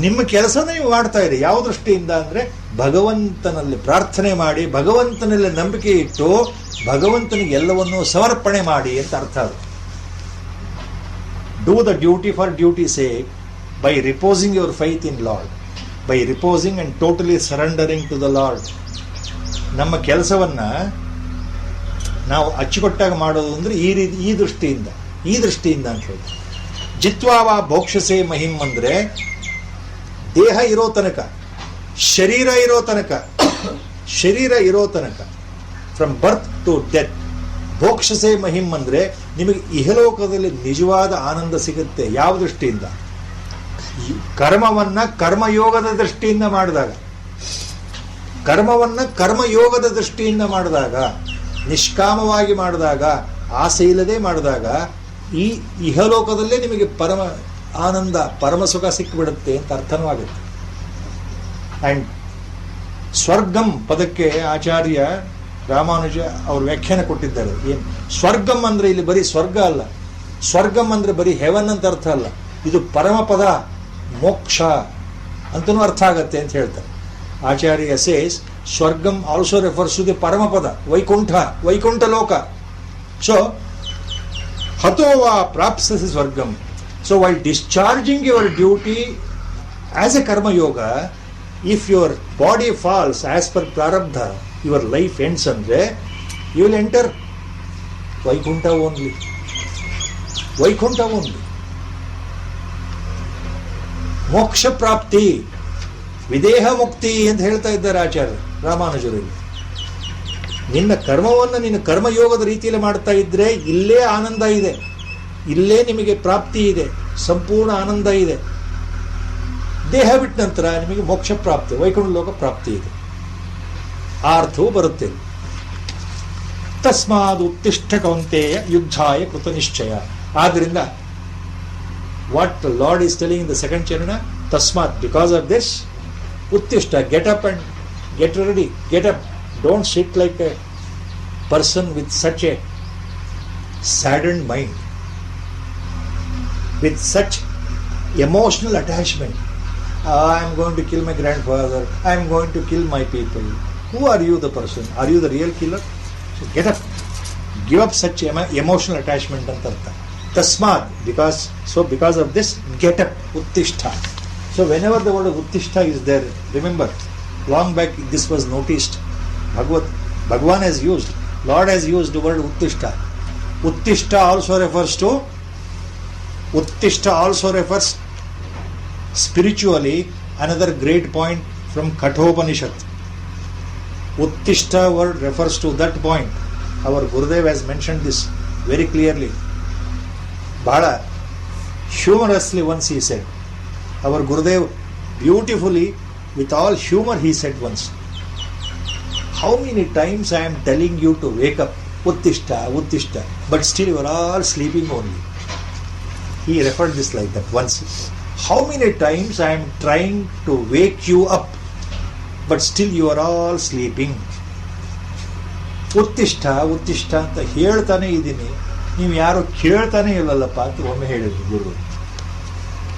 [SPEAKER 1] ನಿಮ್ಮ ಕೆಲಸವನ್ನು ನೀವು ಮಾಡ್ತಾ ಇರಿ. ಯಾವ ದೃಷ್ಟಿಯಿಂದ ಅಂದರೆ ಭಗವಂತನಲ್ಲಿ ಪ್ರಾರ್ಥನೆ ಮಾಡಿ, ಭಗವಂತನಲ್ಲಿ ನಂಬಿಕೆ ಇಟ್ಟು ಭಗವಂತನಿಗೆ ಎಲ್ಲವನ್ನೂ ಸಮರ್ಪಣೆ ಮಾಡಿ ಅಂತ ಅರ್ಥ. ಅದು do the duty for duty sake by reposing your faith in lord, by reposing and totally surrendering to the lord. ನಮ್ಮ ಕೆಲಸವನ್ನ ನಾವು ಅಚ್ಚುಕಟ್ಟಾಗಿ ಮಾಡೋದು ಅಂದರೆ ಈ ದೃಷ್ಟಿಯಿಂದ ಅಂತ ಹೇಳಿ. ಜಿತ್ವಾವ ಭೋಕ್ಷಸೆ ಮಹಿಂ ಅಂದರೆ ದೇಹ ಇರೋ ತನಕ, ಶರೀರ ಇರೋ ತನಕ ಫ್ರಮ್ ಬರ್ತ್ ಟು ಡೆತ್. ಭೋಕ್ಷಸೆ ಮಹಿಂ ಅಂದರೆ ನಿಮಗೆ ಇಹಲೋಕದಲ್ಲಿ ನಿಜವಾದ ಆನಂದ ಸಿಗುತ್ತೆ. ಯಾವ ದೃಷ್ಟಿಯಿಂದ? ಕರ್ಮವನ್ನ ಕರ್ಮಯೋಗದ ದೃಷ್ಟಿಯಿಂದ ಮಾಡಿದಾಗ, ಕರ್ಮಯೋಗದ ದೃಷ್ಟಿಯಿಂದ ಮಾಡಿದಾಗ, ನಿಷ್ಕಾಮವಾಗಿ ಮಾಡಿದಾಗ, ಆಸೆ ಇಲ್ಲದೆ ಮಾಡಿದಾಗ ಈ ಇಹಲೋಕದಲ್ಲೇ ನಿಮಗೆ ಪರಮ ಆನಂದ, ಪರಮ ಸುಖ ಸಿಕ್ಕಿಬಿಡುತ್ತೆ ಅಂತ ಅರ್ಥನೂ ಆಗುತ್ತೆ. ಅಂಡ್ ಸ್ವರ್ಗಂ ಪದಕ್ಕೆ ಆಚಾರ್ಯ ರಾಮಾನುಜ ಅವರು ವ್ಯಾಖ್ಯಾನ ಕೊಟ್ಟಿದ್ದಾರೆ. ಏನು ಸ್ವರ್ಗಂ ಅಂದ್ರೆ ಇಲ್ಲಿ ಬರೀ ಸ್ವರ್ಗ ಅಲ್ಲ, ಸ್ವರ್ಗಂ ಅಂದ್ರೆ ಬರೀ ಹೆವನ್ ಅಂತ ಅರ್ಥ ಅಲ್ಲ, ಇದು ಪರಮ ಪದ, ಮೋಕ್ಷ ಅಂತನೂ ಅರ್ಥ ಆಗತ್ತೆ ಅಂತ ಹೇಳ್ತಾರೆ. Acharya says svargam also refers to the paramapada, Vaikuntha loka. So ಹತೋವಾ ಪ್ರಾಪ್ಸಸಿ ಸ್ವರ್ಗಂ. So while discharging your duty as a karmayoga, if your body falls as per prarabdha, your life ends ಅಂದ್ರೆ you will enter Vaikuntha only. ಮೋಕ್ಷ ಪ್ರಾಪ್ತಿ, ವಿದೇಹ ಮುಕ್ತಿ ಅಂತ ಹೇಳ್ತಾ ಇದ್ದಾರೆ ಆಚಾರ್ಯ ರಾಮಾನುಜರಲ್ಲಿ. ನಿನ್ನ ಕರ್ಮವನ್ನು ನಿನ್ನ ಕರ್ಮಯೋಗದ ರೀತಿಯಲ್ಲಿ ಮಾಡ್ತಾ ಇದ್ರೆ ಇಲ್ಲೇ ಆನಂದ ಇದೆ, ಇಲ್ಲೇ ನಿಮಗೆ ಪ್ರಾಪ್ತಿ ಇದೆ, ಸಂಪೂರ್ಣ ಆನಂದ ಇದೆ. ದೇಹ ಬಿಟ್ಟ ನಂತರ ನಿಮಗೆ ಮೋಕ್ಷ ಪ್ರಾಪ್ತಿ, ವೈಕುಂಠ ಲೋಕ ಪ್ರಾಪ್ತಿ ಇದೆ. ಆ ಅರ್ಥವು ಬರುತ್ತೆ. ತಸ್ಮಾದ್ ಉತ್ತಿಷ್ಠ ಕೌಂತೆಯ ಯುದ್ಧಾಯ ಕೃತ ನಿಶ್ಚಯ. ಆದ್ದರಿಂದ what lord is telling in the second charana, ತಸ್ಮಾತ್, ಬಿಕಾಸ್ ಆಫ್ ದಿಸ್, ಉತ್ತಿಷ್ಠ, get up and get ready, get up. Don't sit like a person with such a saddened mind, with such emotional attachment. I am going to kill my grandfather, I am going to kill my people. Who are you, the person? Are you the real killer? So get up, give up such emotional attachment anta artha. Tasmad, because of this, get up, uttishta. So whenever the word of uttishta is there, remember, long back this was noticed. Bhagwan has used, Lord has used the word uttishta. Uttishta also refers spiritually another great point from Kathopanishad. Uttishta word refers to that point. Our Gurudev has mentioned this very clearly. Bhala humorously once he said, our Gurudev beautifully, with all humor, he said once, how many times I am telling you to wake up, Uttishta, but still you are all sleeping only. He referred this like that once. How many times I am trying to wake you up, but still you are all sleeping. ಉತ್ತಿಷ್ಠ ಅಂತ ಹೇಳ್ತಾನೆ ಇದ್ದೀನಿ, ನೀವು ಯಾರು ಕೇಳ್ತಾನೆ ಇಲ್ಲಲ್ಲಪ್ಪ ಅಂತ ಒಮ್ಮೆ ಹೇಳಿದ್ರು ಗುರು.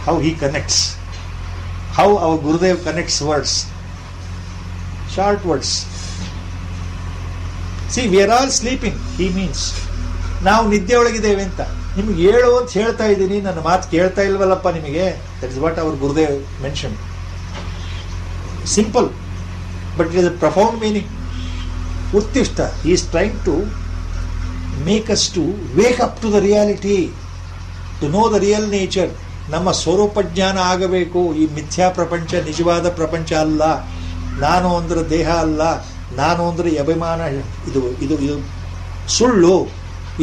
[SPEAKER 1] How he connects, how our Gurudev connects words, short words. See we are all sleeping, he means ನಾವು ನಿದ್ದೆ ಒಳಗಿದ್ದೇವೆ ಅಂತ. ನಿಮ್ಗೆ ಹೇಳು ಅಂತ ಹೇಳ್ತಾ ಇದ್ದೀನಿ, ನನ್ನ ಮಾತು ಕೇಳ್ತಾ ಇಲ್ವಲ್ಲಪ್ಪ ನಿಮಗೆ. That is what our Gurudev mention. Simple, but it is a profound meaning. ಉತ್ತಿಷ್ಠ is trying to make us to wake up to the reality, to know the real nature. ನಮ್ಮ ಸ್ವರೂಪ ಜ್ಞಾನ ಆಗಬೇಕು. ಈ ಮಿಥ್ಯಾ ಪ್ರಪಂಚ ನಿಜವಾದ ಪ್ರಪಂಚ ಅಲ್ಲ. ನಾನು ಅಂದ್ರೆ ದೇಹ ಅಲ್ಲ, ನಾನು ಅಂದ್ರೆ ಅಭಿಮಾನ, ಇದು ಇದು ಇದು ಸುಳ್ಳು,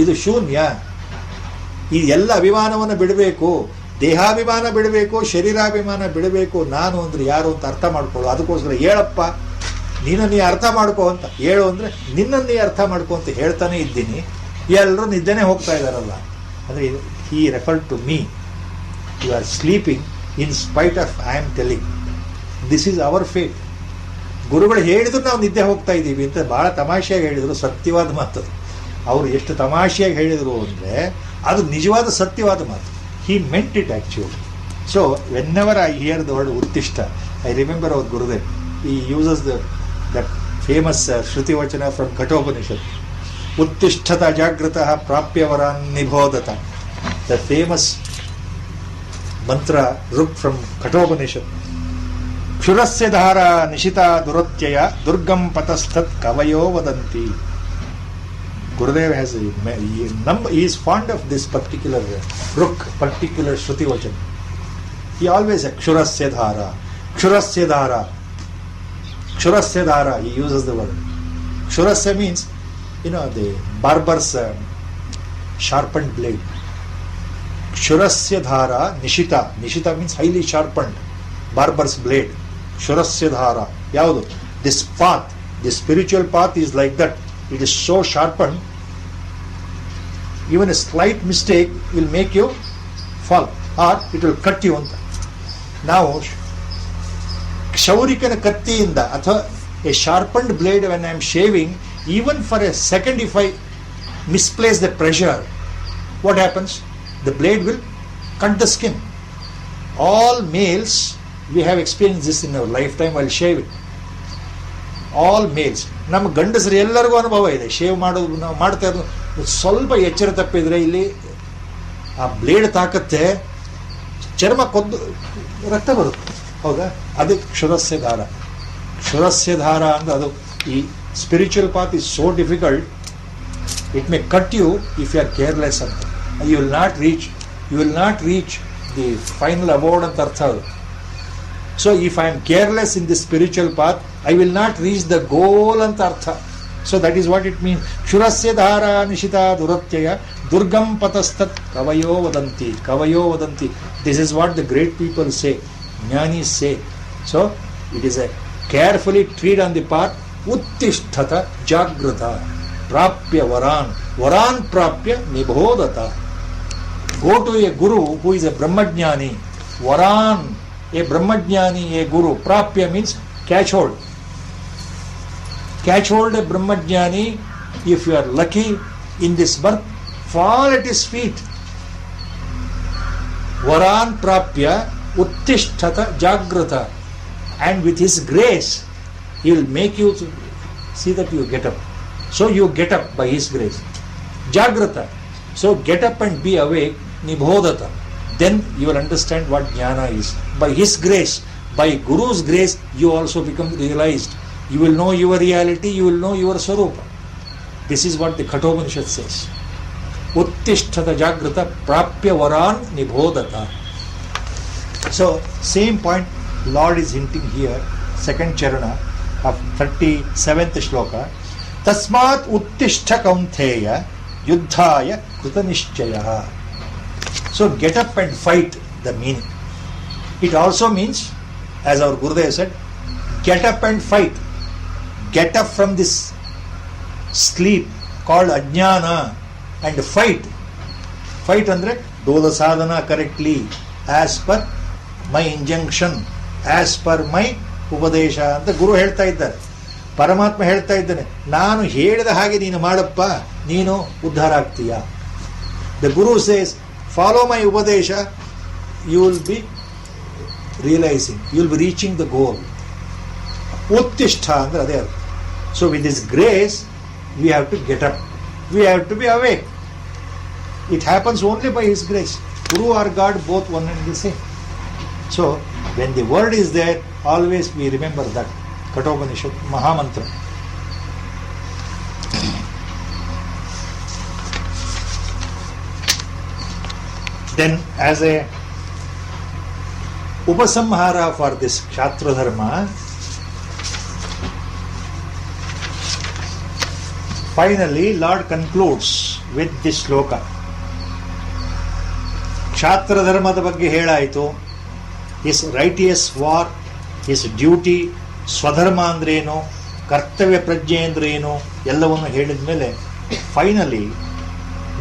[SPEAKER 1] ಇದು ಶೂನ್ಯ. ಈ ಎಲ್ಲ ಅಭಿಮಾನವನ್ನು ಬಿಡಬೇಕು, ದೇಹಾಭಿಮಾನ ಬಿಡಬೇಕು, ಶರೀರಾಭಿಮಾನ ಬಿಡಬೇಕು. ನಾನು ಅಂದ್ರೆ ಯಾರು ಅಂತ ಅರ್ಥ ಮಾಡ್ಕೊಳ್ಳು. ಅದಕ್ಕೋಸ್ಕರ ಹೇಳಪ್ಪ, ನೀನು ಅರ್ಥ ಮಾಡ್ಕೋ ಅಂತ ಹೇಳು ಅಂದರೆ ನಿನ್ನನ್ನೇ ಅರ್ಥ ಮಾಡ್ಕೋ ಅಂತ ಹೇಳ್ತಾನೆ ಇದ್ದೀನಿ. ಎಲ್ಲರೂ ನಿದ್ದೆನೇ ಹೋಗ್ತಾ ಇದ್ದಾರಲ್ಲ. ಅಂದರೆ he refer to me. You are sleeping in spite of I am telling. This is our fate. ಗುರುಗಳು ಹೇಳಿದ್ರು ನಾವು ನಿದ್ದೆ ಹೋಗ್ತಾ ಇದ್ದೀವಿ ಅಂತ ಭಾಳ ತಮಾಷೆಯಾಗಿ ಹೇಳಿದರು. ಸತ್ಯವಾದ ಮಾತು. ಅವರು ಎಷ್ಟು ತಮಾಷೆಯಾಗಿ ಹೇಳಿದರು ಅಂದರೆ ಅದು ನಿಜವಾದ ಸತ್ಯವಾದ ಮಾತು. He meant it actually. So whenever I hear the word ಉತ್ತಿಷ್ಠ, I remember our Gurudev. He uses that famous shrutivachana from Kathopanishad. ಉತ್ತಿಷ್ಠತ ಜಾಗೃತಃ ಪ್ರಾಪ್ಯವರಾನ್ ನಿಬೋಧತ. ದ ಫೇಮಸ್ ಮಂತ್ರ ರುಕ್ ಫ್ರಮ್ ಕಠೋಪನಿಷತ್. ಕ್ಷುರಸ್ಯ ಧಾರ ನಿಶಿತಾ ದುರತ್ಯಯ ದುರ್ಗಂ ಪತಸ್ಥತ್ ಕವಯೋ ವದಂತಿ. Gurudev he is fond of this particular ruk, particular Shruti Vachan. He always says Kshurasya dhara, Kshurasya dhara, Kshurasya dhara. He uses the word. Kshurasya means, the barber's sharpened blade. Kshurasya dhara, Nishita. Nishita means highly sharpened. Barber's blade. Kshurasya dhara. Yaudu? This path, this spiritual path is like that. It is so sharpened, even a slight mistake will make you fall, or it will cut you ಅಂತ. ನಾವು ಕ್ಷೌರಿಕನ ಕತ್ತಿಯಿಂದ ಅಥವಾ a sharpened blade, when I am shaving, even for a second if I misplace the pressure, what happens? The blade will cut the skin. All males, we have experienced this in our lifetime while shaving. All males, ನಮ್ಮ ಗಂಡಸರು ಎಲ್ಲರಿಗೂ ಅನುಭವ ಇದೆ. Shave ಮಾಡೋದು ನಾವು ಮಾಡ್ತಾ ಇರೋದು ಸ್ವಲ್ಪ ಎಚ್ಚರ ತಪ್ಪಿದರೆ ಇಲ್ಲಿ ಆ ಬ್ಲೇಡ್ ತಾಕತ್ತೆ, ಚರ್ಮ ಕೊದ್ದು ರಕ್ತ ಬರುತ್ತೆ. ಹೌದಾ? ಅದು ಕ್ಷುರಸ್ಯ ದಾರ. ಕ್ಷುರಸ್ಯ ದಾರ ಅಂದ್ರೆ ಅದು. ಈ spiritual path is so difficult, it may cut you if you are careless ಅಂತ. You will not reach the final abode ಅಂತ ಅರ್ಥ ಅದು. So if I am careless in this spiritual path, I will not reach the goal anta artha. So that is what it means. Shurasya dhara nishita duratyaya durgam patastat kavayo vadanti. Kavayo vadanti. This is what the great people say, jnanis say. So it is a carefully tread on the path. Uttishtata jagrata prapya varan. Varan prapya nibodata. Go to a guru who is a brahmajnani. Varan, a brahmajnani, a guru. Prapya means catch hold. Catch hold a brahmajnani. If you are lucky in this birth, fall at his feet. Varan prapya uttishtata jagrata. And with his grace, he will make you to see that you get up. So you get up by his grace. Jagrata. So get up and be awake. Nibodata. Then you will understand what jnana is. By his grace, by Guru's grace, you also become realized. You will know your reality, you will know your swarupa. This is what the Kathopanishad says. Uttishtata jagrata prapya varan nibodata. So, same point Lord is hinting here, second charana of 37th shloka. Tasmat uttishtha kauntheya yuddhaya krutanishchaya. So get up and fight, the meaning. It also means, as our Gurudev said, get up and fight. Get up from this sleep called ajnana and fight. Fight andre, do the sadhana correctly, as per my injunction, as per my upadesha ಅಂತ ಗುರು ಹೇಳ್ತಾ ಇದ್ದಾರೆ. ಪರಮಾತ್ಮ ಹೇಳ್ತಾ ಇದ್ದಾನೆ, ನಾನು ಹೇಳಿದ ಹಾಗೆ ನೀನು ಮಾಡಪ್ಪ, ನೀನು ಉದ್ಧಾರ ಆಗ್ತೀಯ. The Guru says, follow my upadesha, you will be realizing, you will be reaching the goal. Uttishtha andre ade. So with this grace, we have to get up. We have to be awake. It happens only by His grace. Guru or God, both one and the same. So, when the word is there, always we remember that. Kathopanishad Mahamantra. Then, as a upasamhara for this Kshatriya Dharma, finally, Lord concludes with this shloka. ಕ್ಷಾತ್ರ ಧರ್ಮದ ಬಗ್ಗೆ ಹೇಳಾಯಿತು. His righteous war, his duty, ಸ್ವಧರ್ಮ ಅಂದ್ರೇನು, ಕರ್ತವ್ಯ ಪ್ರಜ್ಞೆ ಅಂದ್ರೇನು ಎಲ್ಲವನ್ನು ಹೇಳಿದ ಮೇಲೆ finally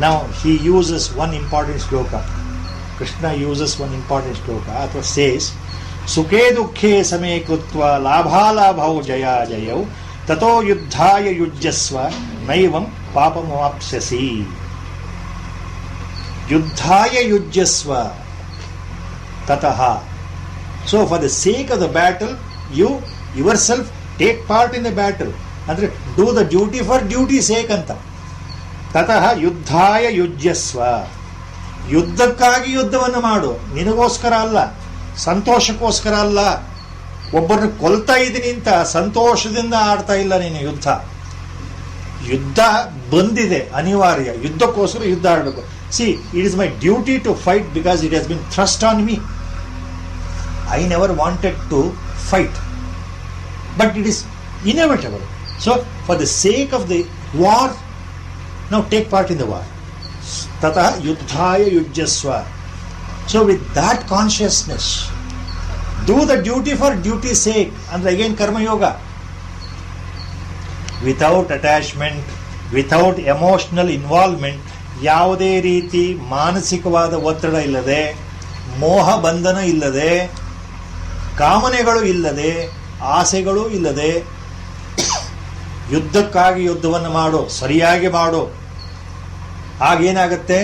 [SPEAKER 1] ನಾವು ಹಿ ಯೂಸಸ್ ಒನ್ ಇಂಪಾರ್ಟೆಂಟ್ ಶ್ಲೋಕ. ಕೃಷ್ಣ ಯೂಸಸ್ ಒನ್ ಇಂಪಾರ್ಟೆಂಟ್ ಶ್ಲೋಕ ಅಥವಾ ಸೇಸ್ ಸುಖೇ ದುಃಖೇ ಸಮೇ ಕೃತ್ವ ಲಾಭಾಲಾಭೌ ಜಯಾಜಯೌ ತಥೋ ಯುದ್ಧಾಯ ಯುಜ್ಯಸ್ವ ನೈವಂ ಪಾಪಮವಾಪ್ಸ್ಯಸಿ. ಯುದ್ಧಾಯ ಯುಜ್ಯಸ್ವ ತತಃ. So for the sake of the battle you yourself take part in the battle. ಅಂದರೆ do the duty for duty sake ಅಂತ. ತತಃ ಯುದ್ಧಾಯ ಯುಜ್ಯಸ್ವ. ಯುದ್ಧಕ್ಕಾಗಿ ಯುದ್ಧವನ್ನು ಮಾಡು, ನಿನಗೋಸ್ಕರ ಅಲ್ಲ, ಸಂತೋಷಕ್ಕೋಸ್ಕರ ಅಲ್ಲ. ಒಬ್ಬರನ್ನು ಕೊಲ್ತಾ ಇದ್ದೀನಿ ಅಂತ ಸಂತೋಷದಿಂದ ಆಡ್ತಾ ಇಲ್ಲ ನೀನು ಯುದ್ಧ. ಯುದ್ಧ ಬಂದಿದೆ, ಅನಿವಾರ್ಯ. ಯುದ್ಧಕ್ಕೋಸ್ಕರ ಯುದ್ಧ ಆಡಬೇಕು. See, it is my duty to fight because it has been thrust on me. I never wanted to fight, but it is inevitable. So for the sake of the war, ನಾವು take part in the war. ತತಃ ಯುದ್ಧಾಯ ಯುಜ್ಯಸ್ವ. So with that consciousness, do the duty for duty sake. ಅಂದ್ರೆ again karmayoga. Without attachment, without emotional involvement, ಯಾವುದೇ ರೀತಿ ಮಾನಸಿಕವಾದ ಒತ್ತಡ ಇಲ್ಲದೆ, ಮೋಹ ಬಂಧನ ಇಲ್ಲದೆ, ಕಾಮನೆಗಳು ಇಲ್ಲದೆ, ಆಸೆಗಳು ಇಲ್ಲದೆ, ಯುದ್ಧಕ್ಕಾಗಿ ಯುದ್ಧವನ್ನು ಮಾಡು, ಸರಿಯಾಗಿ ಮಾಡು. ಆಗೇನಾಗತ್ತೆ?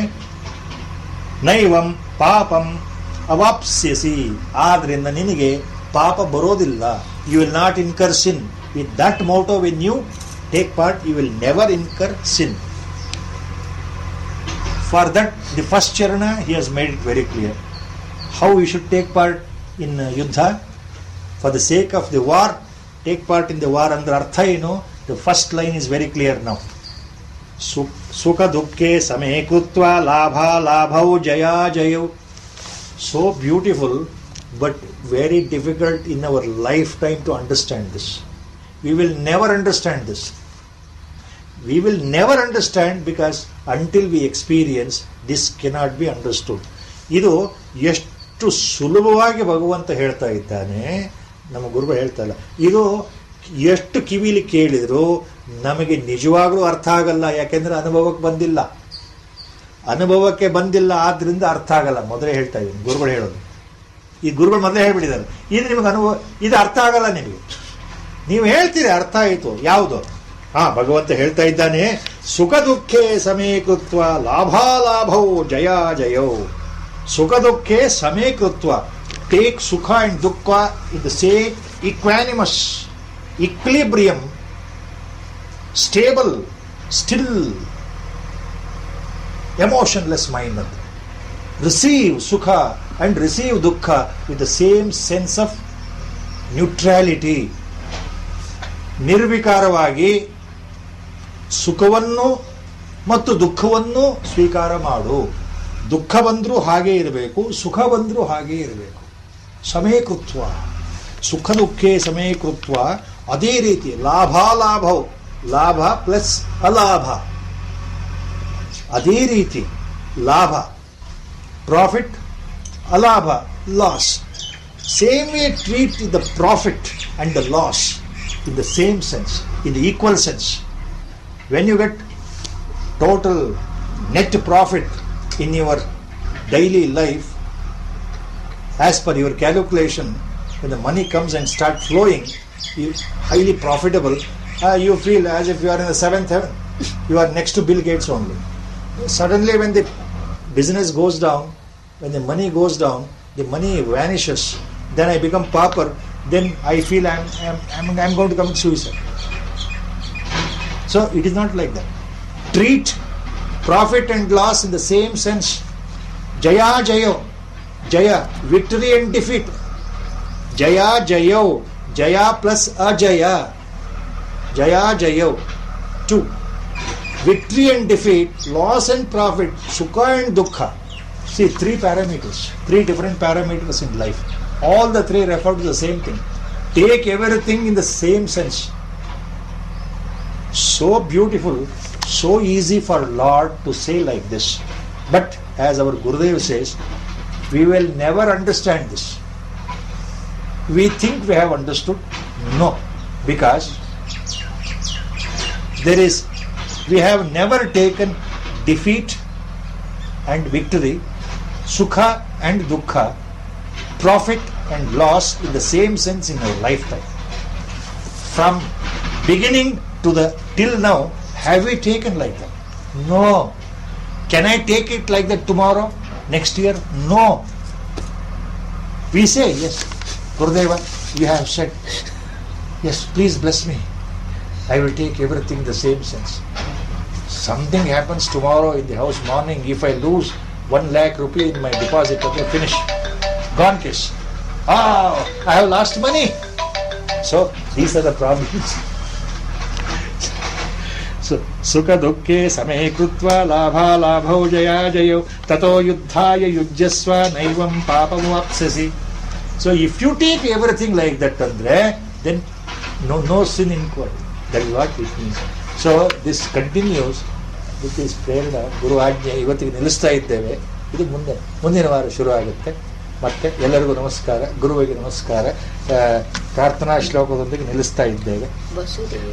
[SPEAKER 1] ನೈವಂ ಪಾಪಂ ಅವಾಪ್ಸ್ಯಸಿ. ಆದ್ರಿಂದ ನಿನಗೆ ಪಾಪ ಬರೋದಿಲ್ಲ. You will not incur sin. With that motto when you take part, you will never incur sin. For that, the first charana, he has made it very clear. How we should take part in yuddha. For the sake of the war, take part in the war. Andra artha eno? The first line is very clear now. Sukha dukkhe same krutva labha labhau jaya jayau. So beautiful, but very difficult in our lifetime to understand this. We will never understand this. We will never understand because until we experience, this cannot be understood. ಇದು ಎಷ್ಟು ಸುಲಭವಾಗಿ ಭಗವಂತ ಹೇಳ್ತಾ ಇದ್ದಾನೆ, ನಮ್ಮ ಗುರುಗಳು ಹೇಳ್ತಾ ಇಲ್ಲ. ಇದು ಎಷ್ಟು ಕಿವಿಲಿ ಕೇಳಿದ್ರು ನಮಗೆ ನಿಜವಾಗ್ಲೂ ಅರ್ಥ ಆಗಲ್ಲ. ಯಾಕೆಂದ್ರೆ ಅನುಭವಕ್ಕೆ ಬಂದಿಲ್ಲ. ಅನುಭವಕ್ಕೆ ಬಂದಿಲ್ಲ, ಆದ್ರಿಂದ ಅರ್ಥ ಆಗಲ್ಲ. ಮೊದಲೇ ಹೇಳ್ತಾ ಇದ್ದೀನಿ, ಗುರುಗಳು ಹೇಳೋದು. ಈ ಗುರುಗಳು ಮೊದಲೇ ಹೇಳ್ಬಿಟ್ಟಿದ್ದಾರೆ, ಇದು ನಿಮಗೆ ಅನುಭವ, ಇದು ಅರ್ಥ ಆಗಲ್ಲ ನಿಮಗೆ. ನೀವು ಹೇಳ್ತೀರಿ ಅರ್ಥ ಆಯಿತು. ಯಾವುದು? ಭಗವಂತ ಹೇಳ್ತಾ ಇದ್ದಾನೆ, ಸುಖ ದುಃಖೇ ಸಮೀಕೃತ್ವ ಲಾಭಾಲಾಭೌ ಜಯಾ ಜಯೌ. ಸುಖ ದುಃಖೇ ಸಮೀಕೃತ್ವ. Take sukha and dukha in the same equanimous, equilibrium, stable, still, emotionless mind ಅಂತ. Receive sukha and receive dukha with the same sense of neutrality. ನಿರ್ವಿಕಾರವಾಗಿ ಸುಖವನ್ನು ಮತ್ತು ದುಃಖವನ್ನು ಸ್ವೀಕಾರ ಮಾಡು. ದುಃಖ ಬಂದರೂ ಹಾಗೇ ಇರಬೇಕು, ಸುಖ ಬಂದರೂ ಹಾಗೇ ಇರಬೇಕು. ಸಮೀಕೃತ್ವ, ಸುಖ ದುಃಖೇ ಸಮೀಕೃತ್ವ. ಅದೇ ರೀತಿ ಲಾಭಾಲಾಭವು, ಲಾಭ ಪ್ಲಸ್ ಅಲಾಭ, ಅದೇ ರೀತಿ ಲಾಭ, ಪ್ರಾಫಿಟ್, ಅಲಾಭ, loss. Same way treat the profit and the loss in the same sense, in the equal sense. When you get total net profit in your daily life, as per your calculation, when the money comes and start flowing, you highly profitable, you feel as if you are in the seventh heaven. You are next to Bill Gates only. Suddenly when the business goes down, when the money goes down, the money vanishes, then I become pauper, then I feel I'm going to commit suicide. So it is not like that. Treat Profit and loss in the same sense. Jaya Jayo. Jaya, victory and defeat. Jaya Jayo. Jaya plus Ajaya. Jaya Jayo. 2. Victory and defeat, loss and profit, Sukha and Dukkha. See, 3 parameters. 3 different parameters in life. All the 3 refer to the same thing. Take everything in the same sense. So beautiful, so easy for Lord to say like this. But as our Gurudev says, we will never understand this. We think we have understood. No. Because we have never taken defeat and victory, Sukha and Dukkha, profit and loss in the same sense in our lifetime. From beginning to the till now, have we taken like that? No. Can I take it like that tomorrow, next year? No. We say, yes, Gurudeva, you have said, yes, please bless me. I will take everything the same sense. Something happens tomorrow in the house morning, if I lose 1 lakh rupee in my deposit, okay, finish. Gone case. I have lost money. So, these are the problems. So, Sukha Dukke Same Krutva Labha Labho Jaya Jayo Tato Yuddhaya Yujjasva Naivam Papamu Apsasi. So, if you take everything like that, Andre, then no sin inquiry. That is what it means. So, this continues with this prerana, Guru Ajna, ಇವತ್ತಿಗೆ ನಿಲ್ಲಿಸ್ತಾ ಇದ್ದೇವೆ. ಇದು ಮುಂದಿನ ವಾರ ಶುರು ಆಗುತ್ತೆ. ಮತ್ತೆ ಎಲ್ಲರಿಗೂ ನಮಸ್ಕಾರ, ಗುರುವಿಗೆ ನಮಸ್ಕಾರ. ಪ್ರಾರ್ಥನಾ ಶ್ಲೋಕದೊಂದಿಗೆ ನಿಲ್ಲಿಸ್ತಾ ಇದ್ದೇವೆ.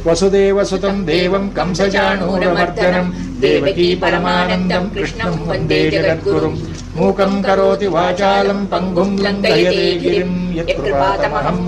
[SPEAKER 1] ವಸುದೇವ ಸುತಂ ದೇವಂ ಕಂಸಚಾಣೂರಮರ್ದನಂ ದೇವಕೀ ಪರಮಾನಂದಂ ಕೃಷ್ಣಂ ವಂದೇ ಜಗದ್ಗುರುಂ ಮೂಕಂ ಕರೋತಿ ವಾಚಾಲಂ ಪಂಗುಂ ಲಂಘಯತೆ ಗಿರಿಂ ಯತ್ಕೃಪಾತಮಹಂ